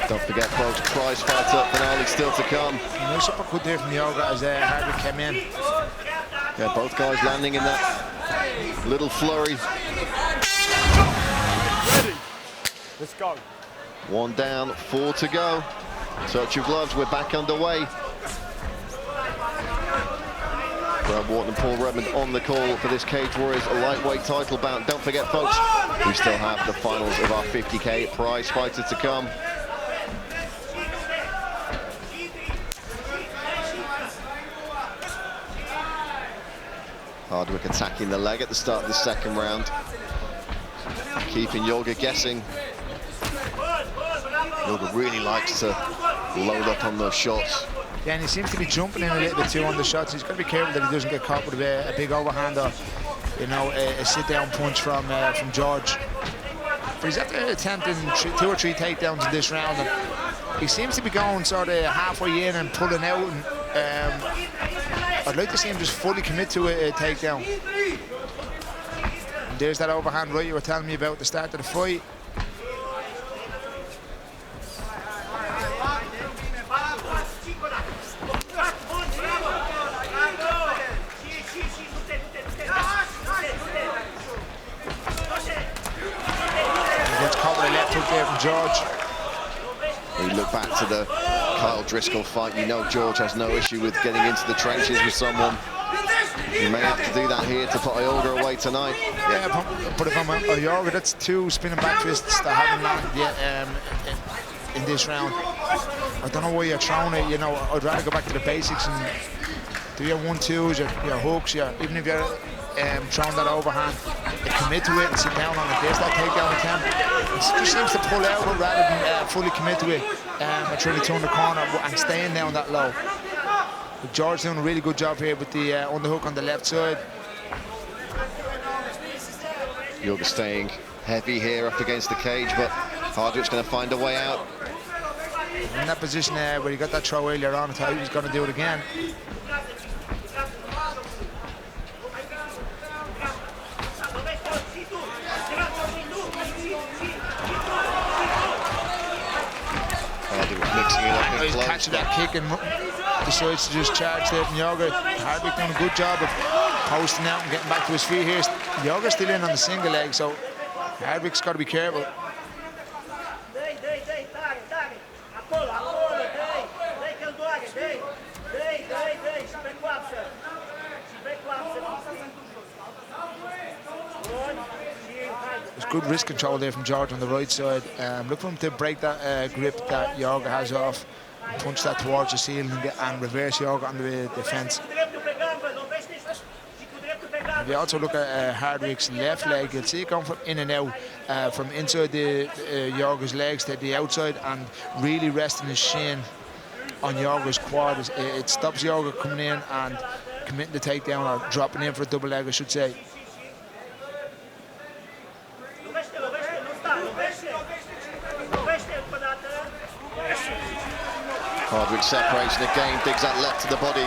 Don't forget, folks, prize fight up, finale still to come. Nice uppercut there from Yoga as Hardwick came in. Yeah, both guys landing in that little flurry. Ready? Let's go. 1 down, 4 to go. Touch of gloves, we're back underway. Brad Wharton and Paul Redmond on the call for this Cage Warriors lightweight title bout. Don't forget, folks, we still have the finals of our 50K prize fighter to come. Hardwick attacking the leg at the start of the second round, keeping Jorge guessing. Jorge really likes to load up on those shots. Yeah, and he seems to be jumping in a little bit too on the shots. He's got to be careful that he doesn't get caught with a big overhand or, you know, a sit-down punch from George. But he's after attempting 2 or 3 takedowns in this round, and he seems to be going sort of halfway in and pulling out. And I'd like to see him just fully commit to a takedown. And there's that overhand right you were telling me about at the start of the fight. There from George. We look back to the Kyle Driscoll fight. You know George has no issue with getting into the trenches with someone. He may have to do that here to put Jorge away tonight. Yeah, but if I'm a Jorge, that's 2 spinning back twists that haven't landed yet in this round. I don't know why you're throwing it. You know, I'd rather go back to the basics and do your 1-2s, your hooks, even if you're throwing that overhand, commit to it and sit down on it. There's that takedown attempt. It just seems to pull out rather than fully commit to it and try to turn the corner and staying down that low. But George doing a really good job here with the underhook on the left side. Jorge staying heavy here up against the cage, but Hardwick's going to find a way out. In that position there where he got that throw earlier on, I thought he was going to do it again. He's catching that kick and decides to just charge there from Jorge. Hardwick doing a good job of posting out and getting back to his feet here. Jorge's still in on the single leg, so Hardwick's got to be careful. There's good wrist control there from George on the right side. Look for him to break that grip that Jorge has off, punch that towards the ceiling and reverse Jorge on the defense. If you also look at Hardwick's left leg, you'll see it going from in and out from inside the Jorge's legs to the outside and really resting his shin on Jorge's quad. It stops Jorge coming in and committing the takedown or dropping in for a double leg, I should say. Hardwick separates again, digs that left to the body,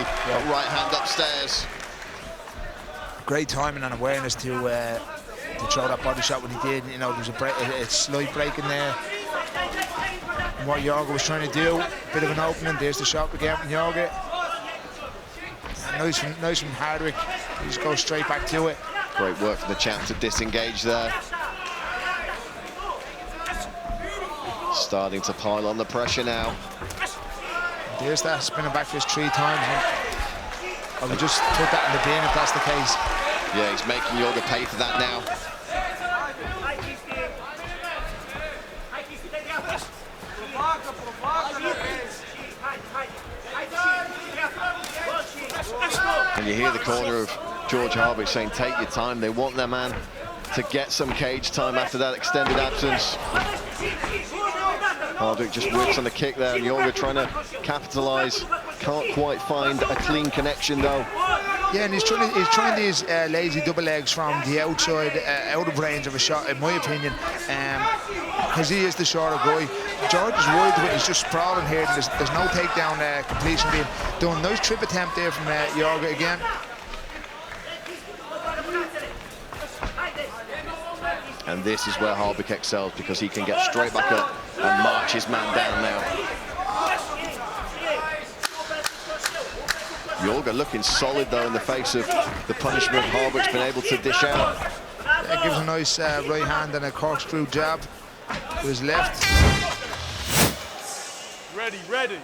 right hand upstairs. Great timing and awareness to throw that body shot when he did. You know, there was a slight break in there. And what Jorge was trying to do, bit of an opening. There's the shot again from Jorge. Nice from Hardwick. He just goes straight back to it. Great work for the champ to disengage there. Starting to pile on the pressure now. There's that spinning back fist 3 times. I would just put that in the bin if that's the case. Yeah, he's making Jorge pay for that now. And you hear the corner of George Hardwick saying, take your time. They want their man to get some cage time after that extended absence. Hardwick just whips on the kick there, and Jorge trying to capitalise. Can't quite find a clean connection though. Yeah, and he's trying these lazy double legs from the outside, out of range of a shot, in my opinion, because he is the shorter guy. George is worried that he's just sprawling here. There's no takedown completion being done. Nice trip attempt there from Jorge again. And this is where Hardwick excels, because he can get straight back up and march his man down now. Jorge looking solid though in the face of the punishment Hardwick's been able to dish out. That gives a nice right hand and a corkscrew jab to his left. ready.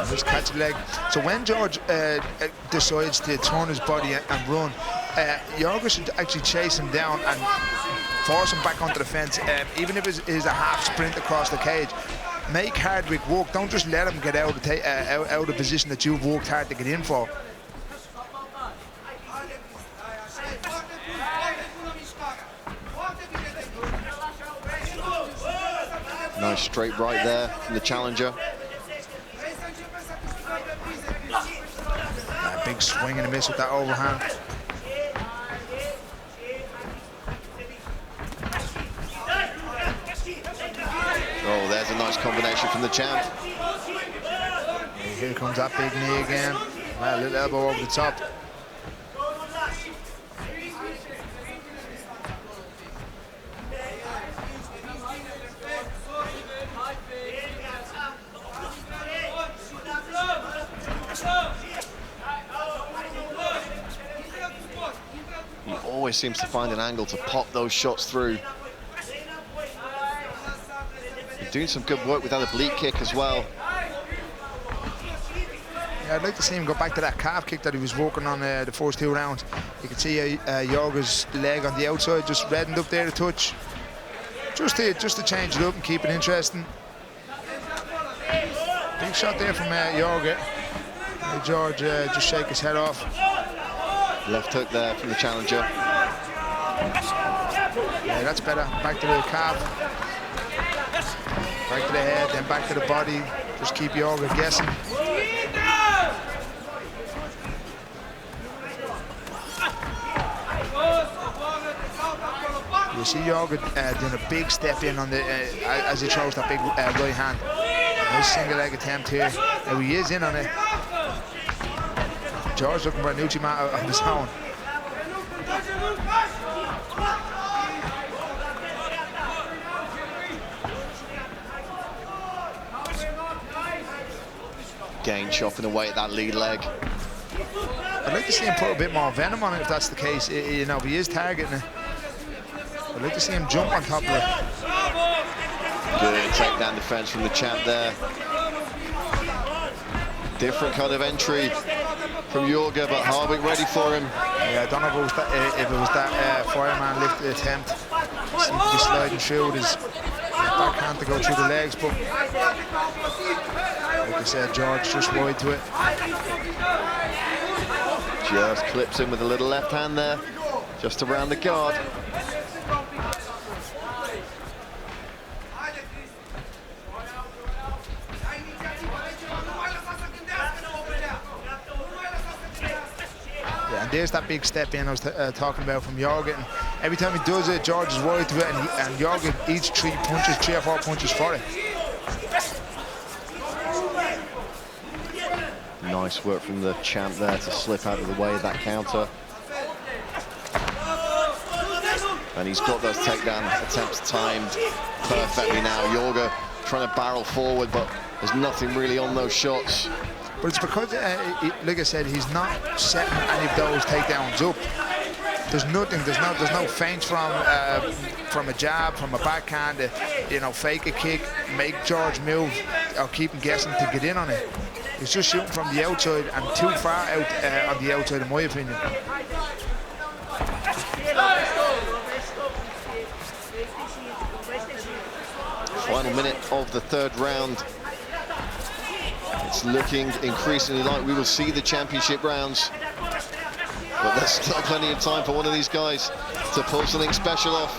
Just catch the leg. So when George decides to turn his body and run, Jorge should actually chase him down and force him back onto the fence, even if it is a half sprint across the cage. Make Hardwick work. Don't just let him get out of the position that you've worked hard to get in for. Nice straight right there from the challenger. Big swing and a miss with that overhand. Oh, there's a nice combination from the champ. Here comes that big knee again. Well, a little elbow over the top. He always seems to find an angle to pop those shots through. He's doing some good work with that oblique kick as well. Yeah, I'd like to see him go back to that calf kick that he was working on the first 2 rounds. You can see Jorge's leg on the outside just reddened up there a touch. Just to change it up and keep it interesting. Big shot there from Jorge. George just shake his head off. Left hook there from the challenger. Yeah, that's better. Back to the calf. Back to the head, then back to the body. Just keep Jorge guessing. You see Jorge doing a big step in on the as he throws that big right hand. Nice single leg attempt here. Now he is in on it. George looking for a Nucci-mat on his own. Again, chopping away at that lead leg. I'd like to see him put a bit more venom on it if that's the case. You know, if he is targeting it. I'd like to see him jump on top of it. Good takedown defense from the champ there. Different kind of entry from Jorge, but Hardwick ready for him. Yeah, I don't know if it was that fireman lift attempt. Seemed to be sliding through with his backhand to go through the legs, but like I said, George just wide to it. Just clips him with a little left hand there, just around the guard. There's that big step in I was talking about from Jorge. And every time he does it, George is wide to it, and Jorge eats 3 or 4 punches for it. Nice work from the champ there to slip out of the way of that counter. And he's got those takedown attempts timed perfectly now. Jorge trying to barrel forward, but there's nothing really on those shots. But it's because, like I said, he's not setting any of those takedowns up. There's nothing. There's no feints from a jab, from a backhand. You know, fake a kick, make George move, or keep him guessing to get in on it. He's just shooting from the outside and too far out on the outside, in my opinion. Final minute of the 3rd round. It's looking increasingly like we will see the championship rounds. But there's still plenty of time for one of these guys to pull something special off.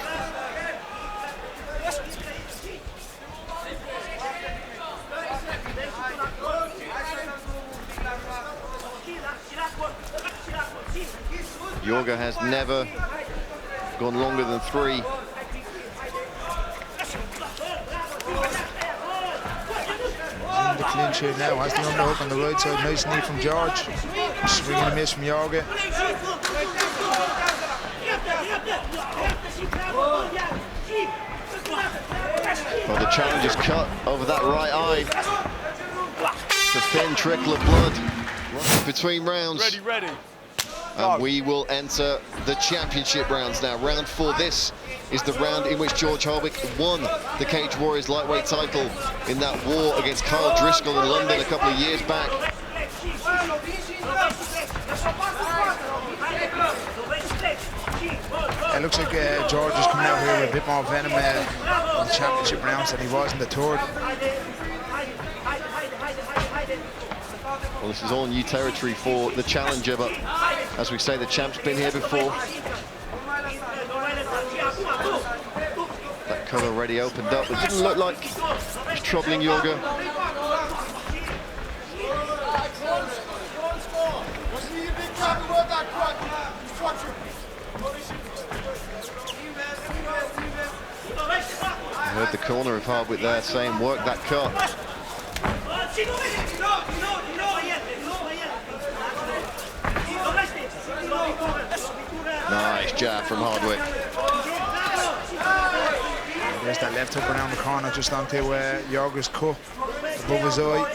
Jorge has never gone longer than 3. In the clinch here now, has the underhook on the right side. Nice knee from George. Swing and a miss from Jorge. Well, the challenger's cut over that right eye. It's a thin trickle of blood between rounds. Ready. And we will enter the championship rounds now. Round 4. This is the round in which George Hardwick won the Cage Warriors lightweight title in that war against Carl Driscoll in London a couple of years back. It looks like George is coming out here with a bit more venom in the championship rounds than he was in the third. Well, this is all new territory for the challenger, but as we say, the champ's been here before. That cut already opened up. It didn't look like it's troubling Jorge. I heard the corner of Hardwick there saying, work that cut. Nice jab from Hardwick. There's that left hook around the corner just onto Jorge's cut above his eye.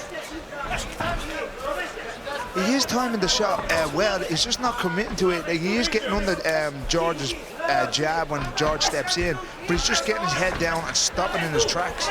He is timing the shot well. He's just not committing to it. Like, he is getting under George's jab when George steps in, but he's just getting his head down and stopping in his tracks.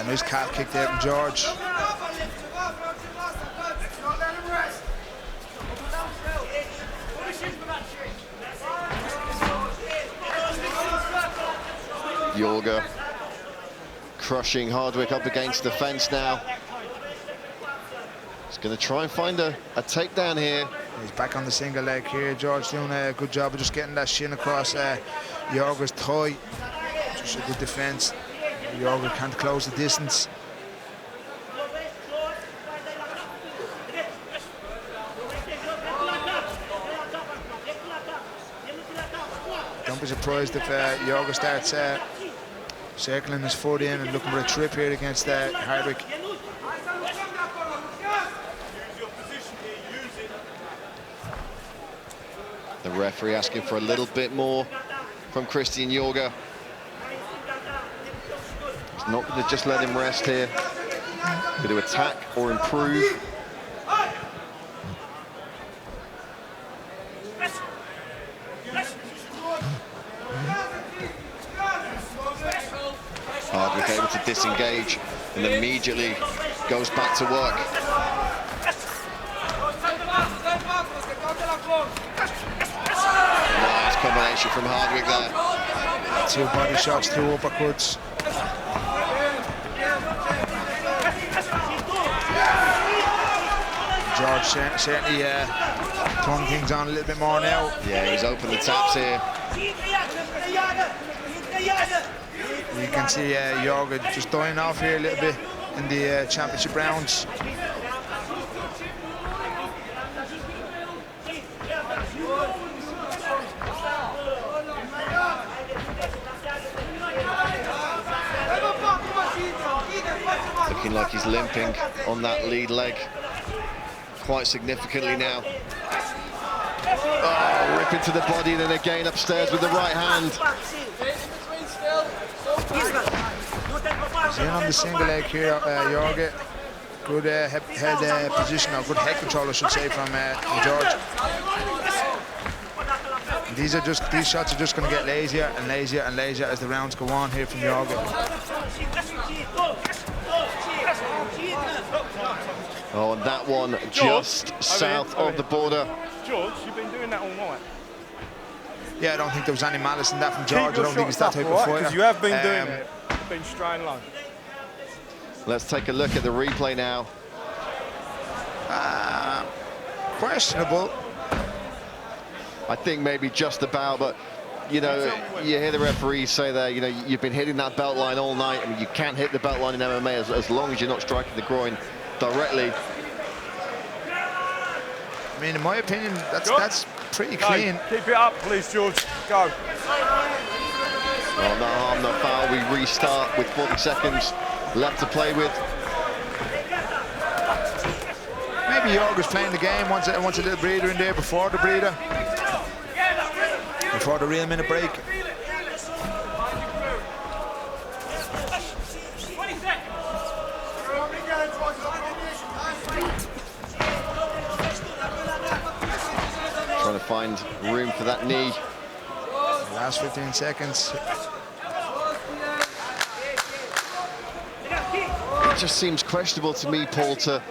Nice calf kick there from George. Jorge crushing Hardwick up against the fence now. He's going to try and find a takedown here. He's back on the single leg here. George doing a good job of just getting that shin across Jorge's thigh. Just a good defense. Jorge can't close the distance. Don't be surprised if Jorge starts circling his foot in and looking for a trip here against Hardwick. The referee asking for a little bit more from Christian Jorge. He's not going to just let him rest here. Going to attack or improve. Hardwick able to disengage and immediately goes back to work. Nice combination from Hardwick there. 2 body shots, 2 uppercuts. George certainly throwing things on a little bit more now. Yeah, he's opened the taps here. You can see Jorge just dying off here a little bit in the championship rounds. Looking like he's limping on that lead leg quite significantly now. Oh, rip into the body, then again upstairs with the right hand. He's in on the single leg here, Jorge. Good head position, or good head control, I should say, from George. These shots are just going to get lazier and lazier and lazier as the rounds go on here from Jorge. Oh, and that one just south of the border. George, you've been doing that all night. Yeah, I don't think there was any malice in that from George. I don't think he's that type of fighter. Because you have been doing it. You've been straying low. Let's take a look at the replay now. Questionable. I think maybe just about, but you know, you hear the referee say there, you know, you've been hitting that belt line all night. I mean, you can't hit the belt line in MMA as long as you're not striking the groin directly. I mean, in my opinion, that's pretty clean. Keep it up, please, George. Go. Oh, no harm, no foul. We restart with 40 seconds left to play with. Maybe Jorgen's playing the game, wants a little breather in there before the breather. Before the real minute break. Trying to find room for that knee. Last 15 seconds. It just seems questionable to me, Paul, to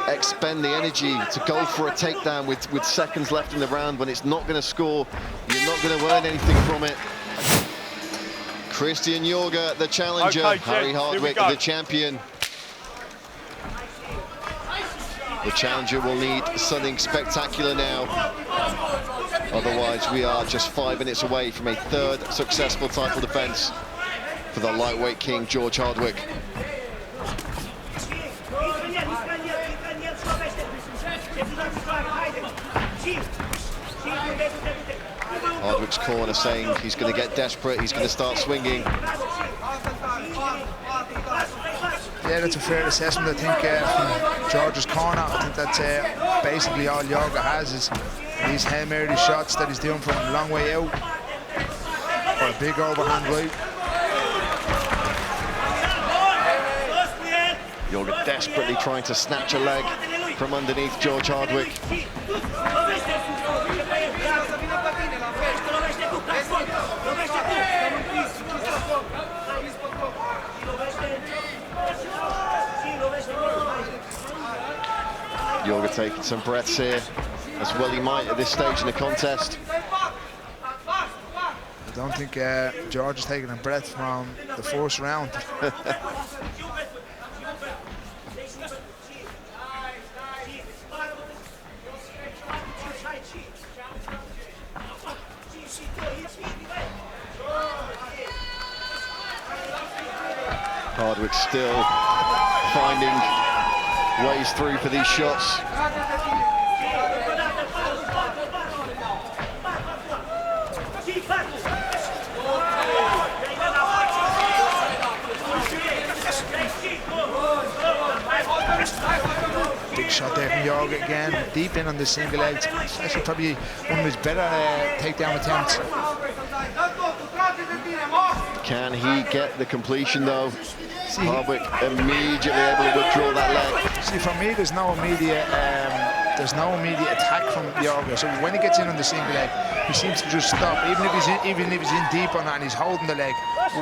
expend the energy to go for a takedown with seconds left in the round when it's not going to score. You're not going to earn anything from it. Christian Jorge, the challenger. Okay, Harry Hardwick, the champion. The challenger will need something spectacular now. Otherwise, we are just 5 minutes away from a third successful title defense for the lightweight king, George Hardwick. Hardwick's corner saying he's going to get desperate, he's going to start swinging. Yeah, that's a fair assessment, I think, from George's corner. I think that's basically all Jorge has is these Hail Mary shots that he's doing from a long way out. Or a big overhand right. Jorge desperately trying to snatch a leg from underneath George Hardwick. Jorge taking some breaths here, as well he might at this stage in the contest. I don't think George is taking a breath from the first round. Hardwick still finding ways through for these shots. Big shot there from Jorge again, deep in on the single leg. It's actually probably one of his better takedown attempts. Can he get the completion though? Hardwick immediately able to withdraw that leg. See, for me, there's no immediate attack from Jorge. So when he gets in on the single leg, he seems to just stop, even if he's in deep on it and he's holding the leg.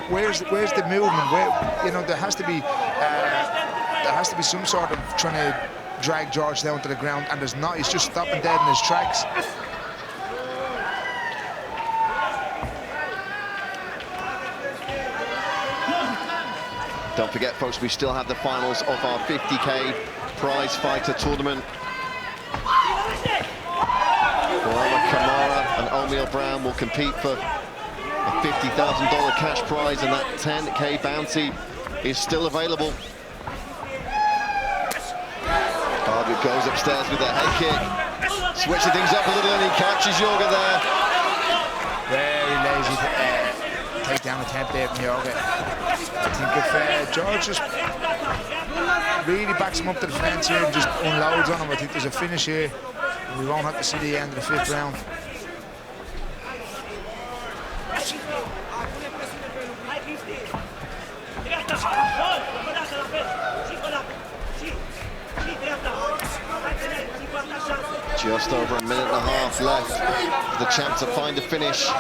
Where's the movement? Where, you know, there has to be some sort of trying to drag George down to the ground, and there's not. He's just stopping dead in his tracks. Don't forget, folks, we still have the finals of our 50K prize fighter tournament. Muhammad Kamara and O'Neal Brown will compete for a $50,000 cash prize, and that 10K bounty is still available. Hardwick goes upstairs with a head kick, switching things up a little, and he catches Jorge there. Very lazy takedown attempt there from Jorge. I think if George just really backs him up to the fence here and just unloads on him, I think there's a finish here. We won't have to see the end of the 5th round. Just over a minute and a half left for the champ to find a finish. For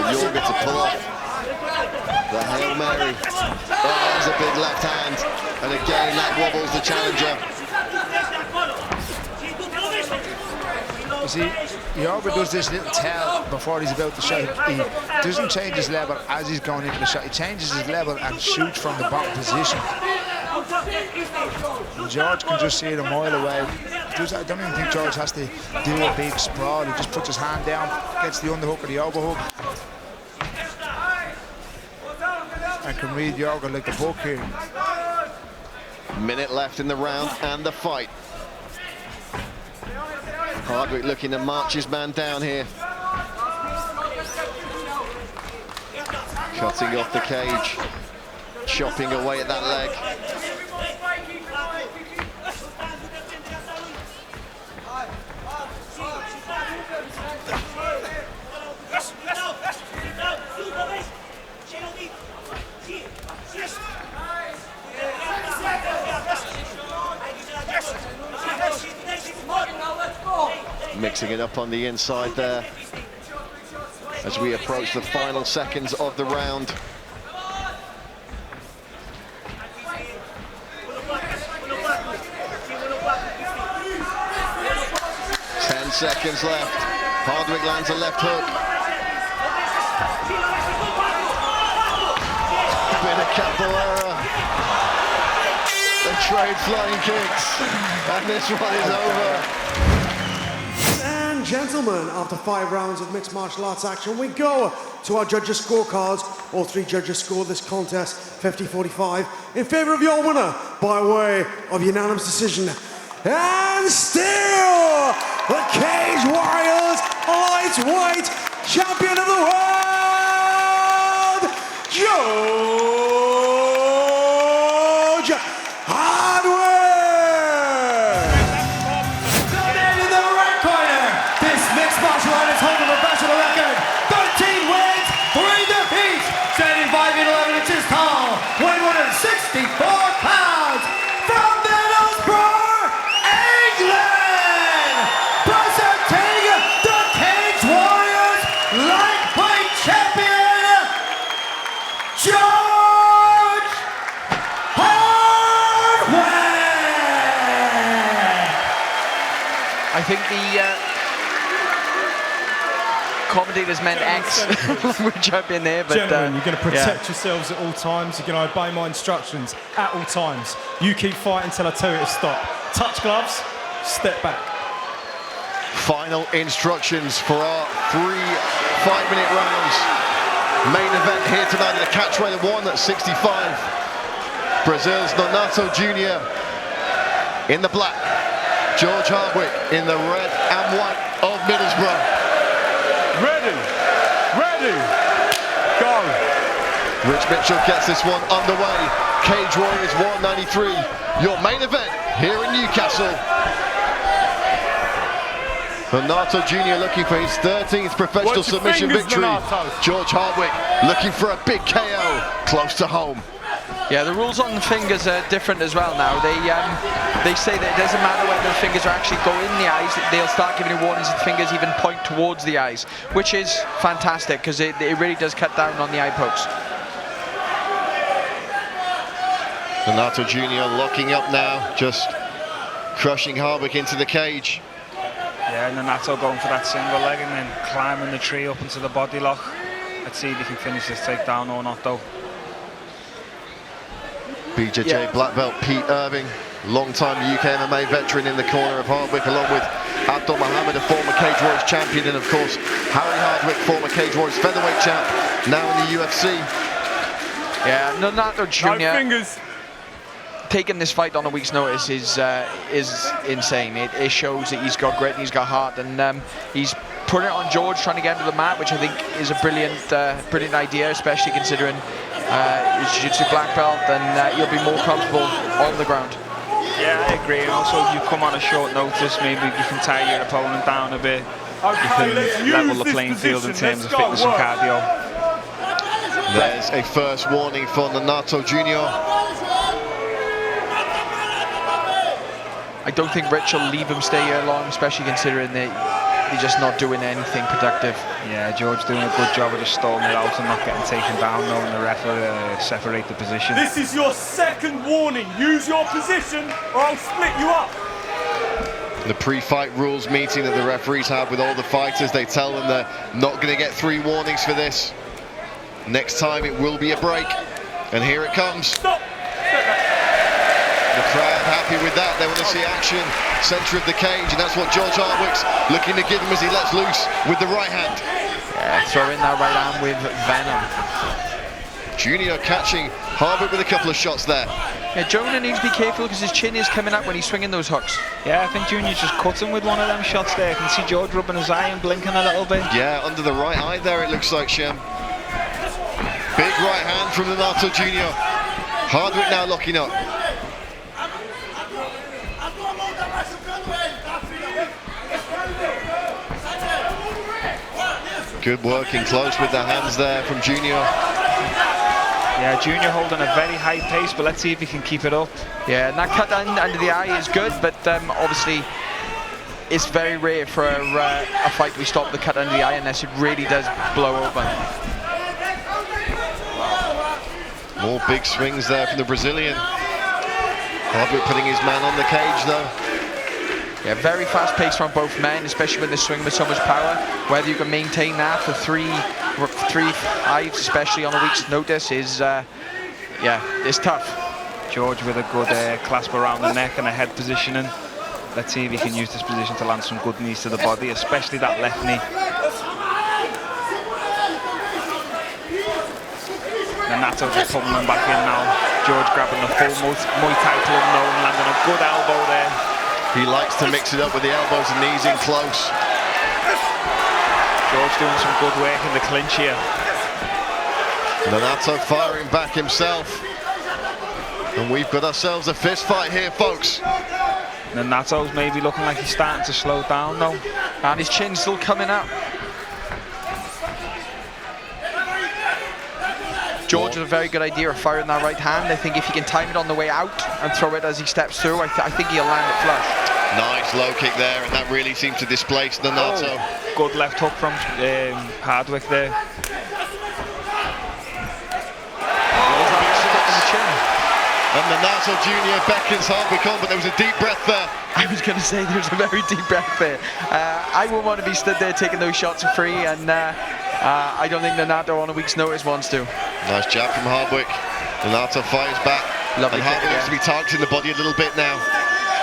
Jorge to pull off the Hail Mary. Oh, there's a big left hand. And again, that wobbles the challenger. You see, Jorge does this little tell before he's about to shot. He doesn't change his level as he's going into the shot. He changes his level and shoots from the bottom position. And George can just see it a mile away. I don't even think George has to do a big sprawl. He just puts his hand down, gets the underhook or the overhook, and can read Jorge like a book here. Minute left in the round and the fight. Hardwick looking to march his man down here. Cutting off the cage, chopping away at that leg. Mixing it up on the inside there as we approach the final seconds of the round. Ten seconds left. Hardwick lands a left hook. Bit of capoeira. The trade flying kicks. And this one is over. Gentlemen, after 5 rounds of mixed martial arts action, we go to our judges' scorecards. All 3 judges scored this contest 50-45 in favor of your winner by way of unanimous decision. And still, the Cage Warriors lightweight champion of the world, George Hardwick! Holding a professional record, 13 wins, 3 defeats, standing 5 feet 11 inches tall, weighing 164 pounds, from Middlesbrough, England, presenting the Cage Warriors lightweight champion, George Hardwick. I think the commentators meant X. We're jumping there, but gentlemen, you're going to protect yourselves at all times. You're going to obey my instructions at all times. You keep fighting until I tell you to stop. Touch gloves, step back. Final instructions for our 3 5-minute rounds. Main event here tonight in the catchweight of 1 at 65. Brazil's Nonato Jr. in the black. George Hardwick in the red and white of Middlesbrough. Ready, ready, go. Rich Mitchell gets this one underway. Cage Warriors 193, your main event here in Newcastle. Nonato Jr. looking for his 13th professional submission victory. George Hardwick looking for a big KO close to home. Yeah, the rules on the fingers are different as well now. They say that it doesn't matter whether the fingers are actually go in the eyes, they'll start giving you warnings if the fingers even point towards the eyes, which is fantastic because it really does cut down on the eye pokes. Nonato Jr. locking up now, just crushing Hardwick into the cage. Yeah, Nonato going for that single leg and then climbing the tree up into the body lock. Let's see if he can finish this takedown or not though. BJJ black belt Pete Irving, long-time UK MMA veteran in the corner of Hardwick, along with Abdul Muhammad, a former Cage Warriors champion, and of course Harry Hardwick, former Cage Warriors featherweight champ, now in the UFC. Yeah, Nonato Jr. No fingers. Taking this fight on a week's notice is insane. It shows that he's got grit and he's got heart, and he's putting it on George, trying to get him to the mat, which I think is a brilliant idea, especially considering his jiu-jitsu black belt, and you'll be more comfortable on the ground. Yeah, I agree. And also, if you come on a short notice, maybe you can tie your opponent down a bit. You can level the playing field in terms of fitness and cardio. There's a first warning for Nonato Jr. I don't think Rich will leave him stay here long, especially considering that they're just not doing anything productive. Yeah, George doing a good job of just stalling it out and not getting taken down, knowing the ref will separate the position. This is your second warning. Use your position or I'll split you up. The pre-fight rules meeting that the referees have with all the fighters, they tell them they're not going to get 3 warnings for this. Next time it will be a break. And here it comes. Stop. The crowd happy with that. They want to see action, centre of the cage, and that's what George Hardwick's looking to give him as he lets loose with the right hand. Yeah, throw in that right arm with venom. Junior catching Hardwick with a couple of shots there. Yeah, Jonah needs to be careful because his chin is coming up when he's swinging those hooks. Yeah, I think Junior's just cut him with one of them shots there. You can see George rubbing his eye and blinking a little bit. Yeah, under the right eye there it looks like, Shem. Big right hand from Donato Junior. Hardwick now locking up. Good work in close with the hands there from Junior. Yeah, Junior holding a very high pace, but let's see if he can keep it up. Yeah, and that cut under the eye is good, but obviously it's very rare for a fight to be stopped with the cut under the eye unless it really does blow over. More big swings there from the Brazilian. Hardwick putting his man on the cage though. Yeah, very fast pace from both men, especially when they swing with so much power. Whether you can maintain that for three fights, especially on a week's notice, is yeah, it's tough. George with a good clasp around the neck and a head positioning. Let's see if he can use this position to land some good knees to the body, especially that left knee. Donato just pulling them back in now. George grabbing the full Muay Thai club now and landing a good elbow there. He likes to mix it up with the elbows and knees in close. George doing some good work in the clinch here. Donato firing back himself. And we've got ourselves a fist fight here, folks. Donato's maybe looking like he's starting to slow down though. And his chin's still coming up. George has a very good idea of firing that right hand. I think if he can time it on the way out and throw it as he steps through, I think he'll land it flush. Nice low kick there, and that really seems to displace Donato. Oh, good left hook from Hardwick there. And Donato Jr. beckons Hardwick on, but there was a deep breath there. I was going to say there was a very deep breath there. I wouldn't want to be stood there taking those shots for free, and I don't think Donato on a week's notice wants to. Nice jab from Hardwick. Donato fires back. Lovely and Hardwick needs to be targeting the body a little bit now.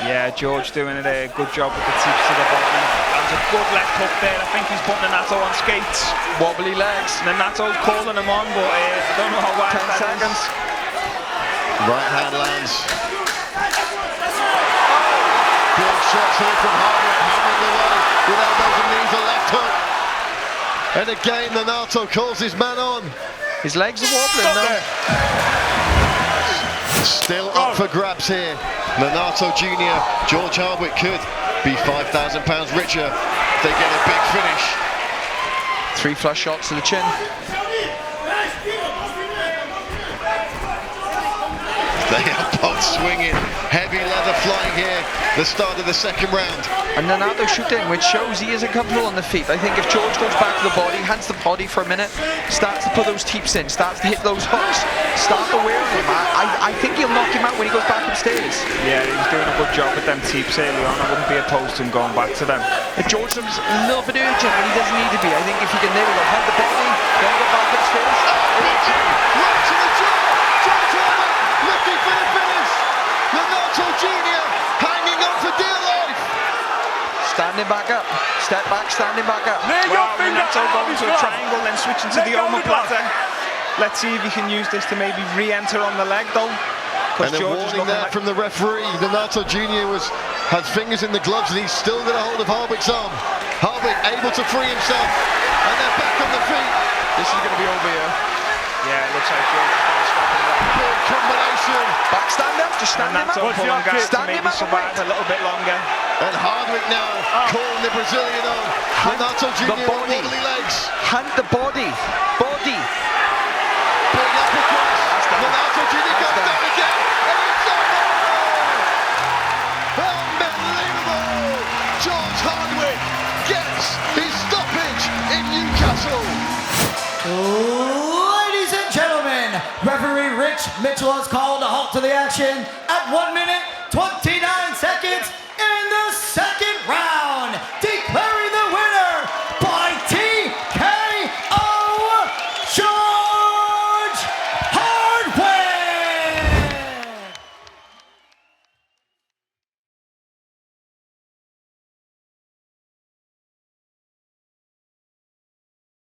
Yeah, George doing a good job with the teeps to the body. That's a good left hook there. I think he's putting Donato on skates. Wobbly legs. Donato's calling him on, but I don't know how wide 10 seconds. Right hand lands. Good shots here from Hardwick, hammering away with elbows and knees, a left hook. And again, Donato calls his man on. His legs are wobbling now. Still up for grabs here. Donato Jr. George Hardwick could be £5,000 richer if they get a big finish. 3 flush shots to the chin. They are both swinging. Heavy leather flying here. The start of the second round. And Donato shooting, which shows he isn't comfortable on the feet. I think if George goes back to the body, hands the body for a minute, starts to put those teeps in, starts to hit those hooks, start to wear him, I think he'll knock him out when he goes back upstairs. Yeah, he was doing a good job with them teeps early on. I wouldn't be opposed to him going back to them. If George looks a little bit urgent when he doesn't need to be, I think if he can, there we go, hunt the body, then go back upstairs. Right to the jaw. George Hardwick looking for the finish. Donato Jr. hanging on for dear life. Standing back up. Step back, standing back up. Wow, Donato going to a triangle, then switching to the omoplata. Let's see if he can use this to maybe re-enter on the leg though. And a warning there from the referee. Donato Jr. has fingers in the gloves and he's still got a hold of Hardwick's arm. Hardwick able to free himself. And they're back on the feet. This is going to be over here. Yeah, it looks like George is going to stop him there. Good combination. Back stand up, just stand him up. Stand him up. Survive a little bit longer. And Hardwick now calling the Brazilian on. Donato Jr. with wobbly legs. Hunt the body. Body. Big uppercut. Donato Jr. goes down again. And it's over. Unbelievable. George Hardwick gets his stoppage in Newcastle. Ladies and gentlemen, referee Rich Mitchell has called a halt to the action at 1 minute, 29 seconds.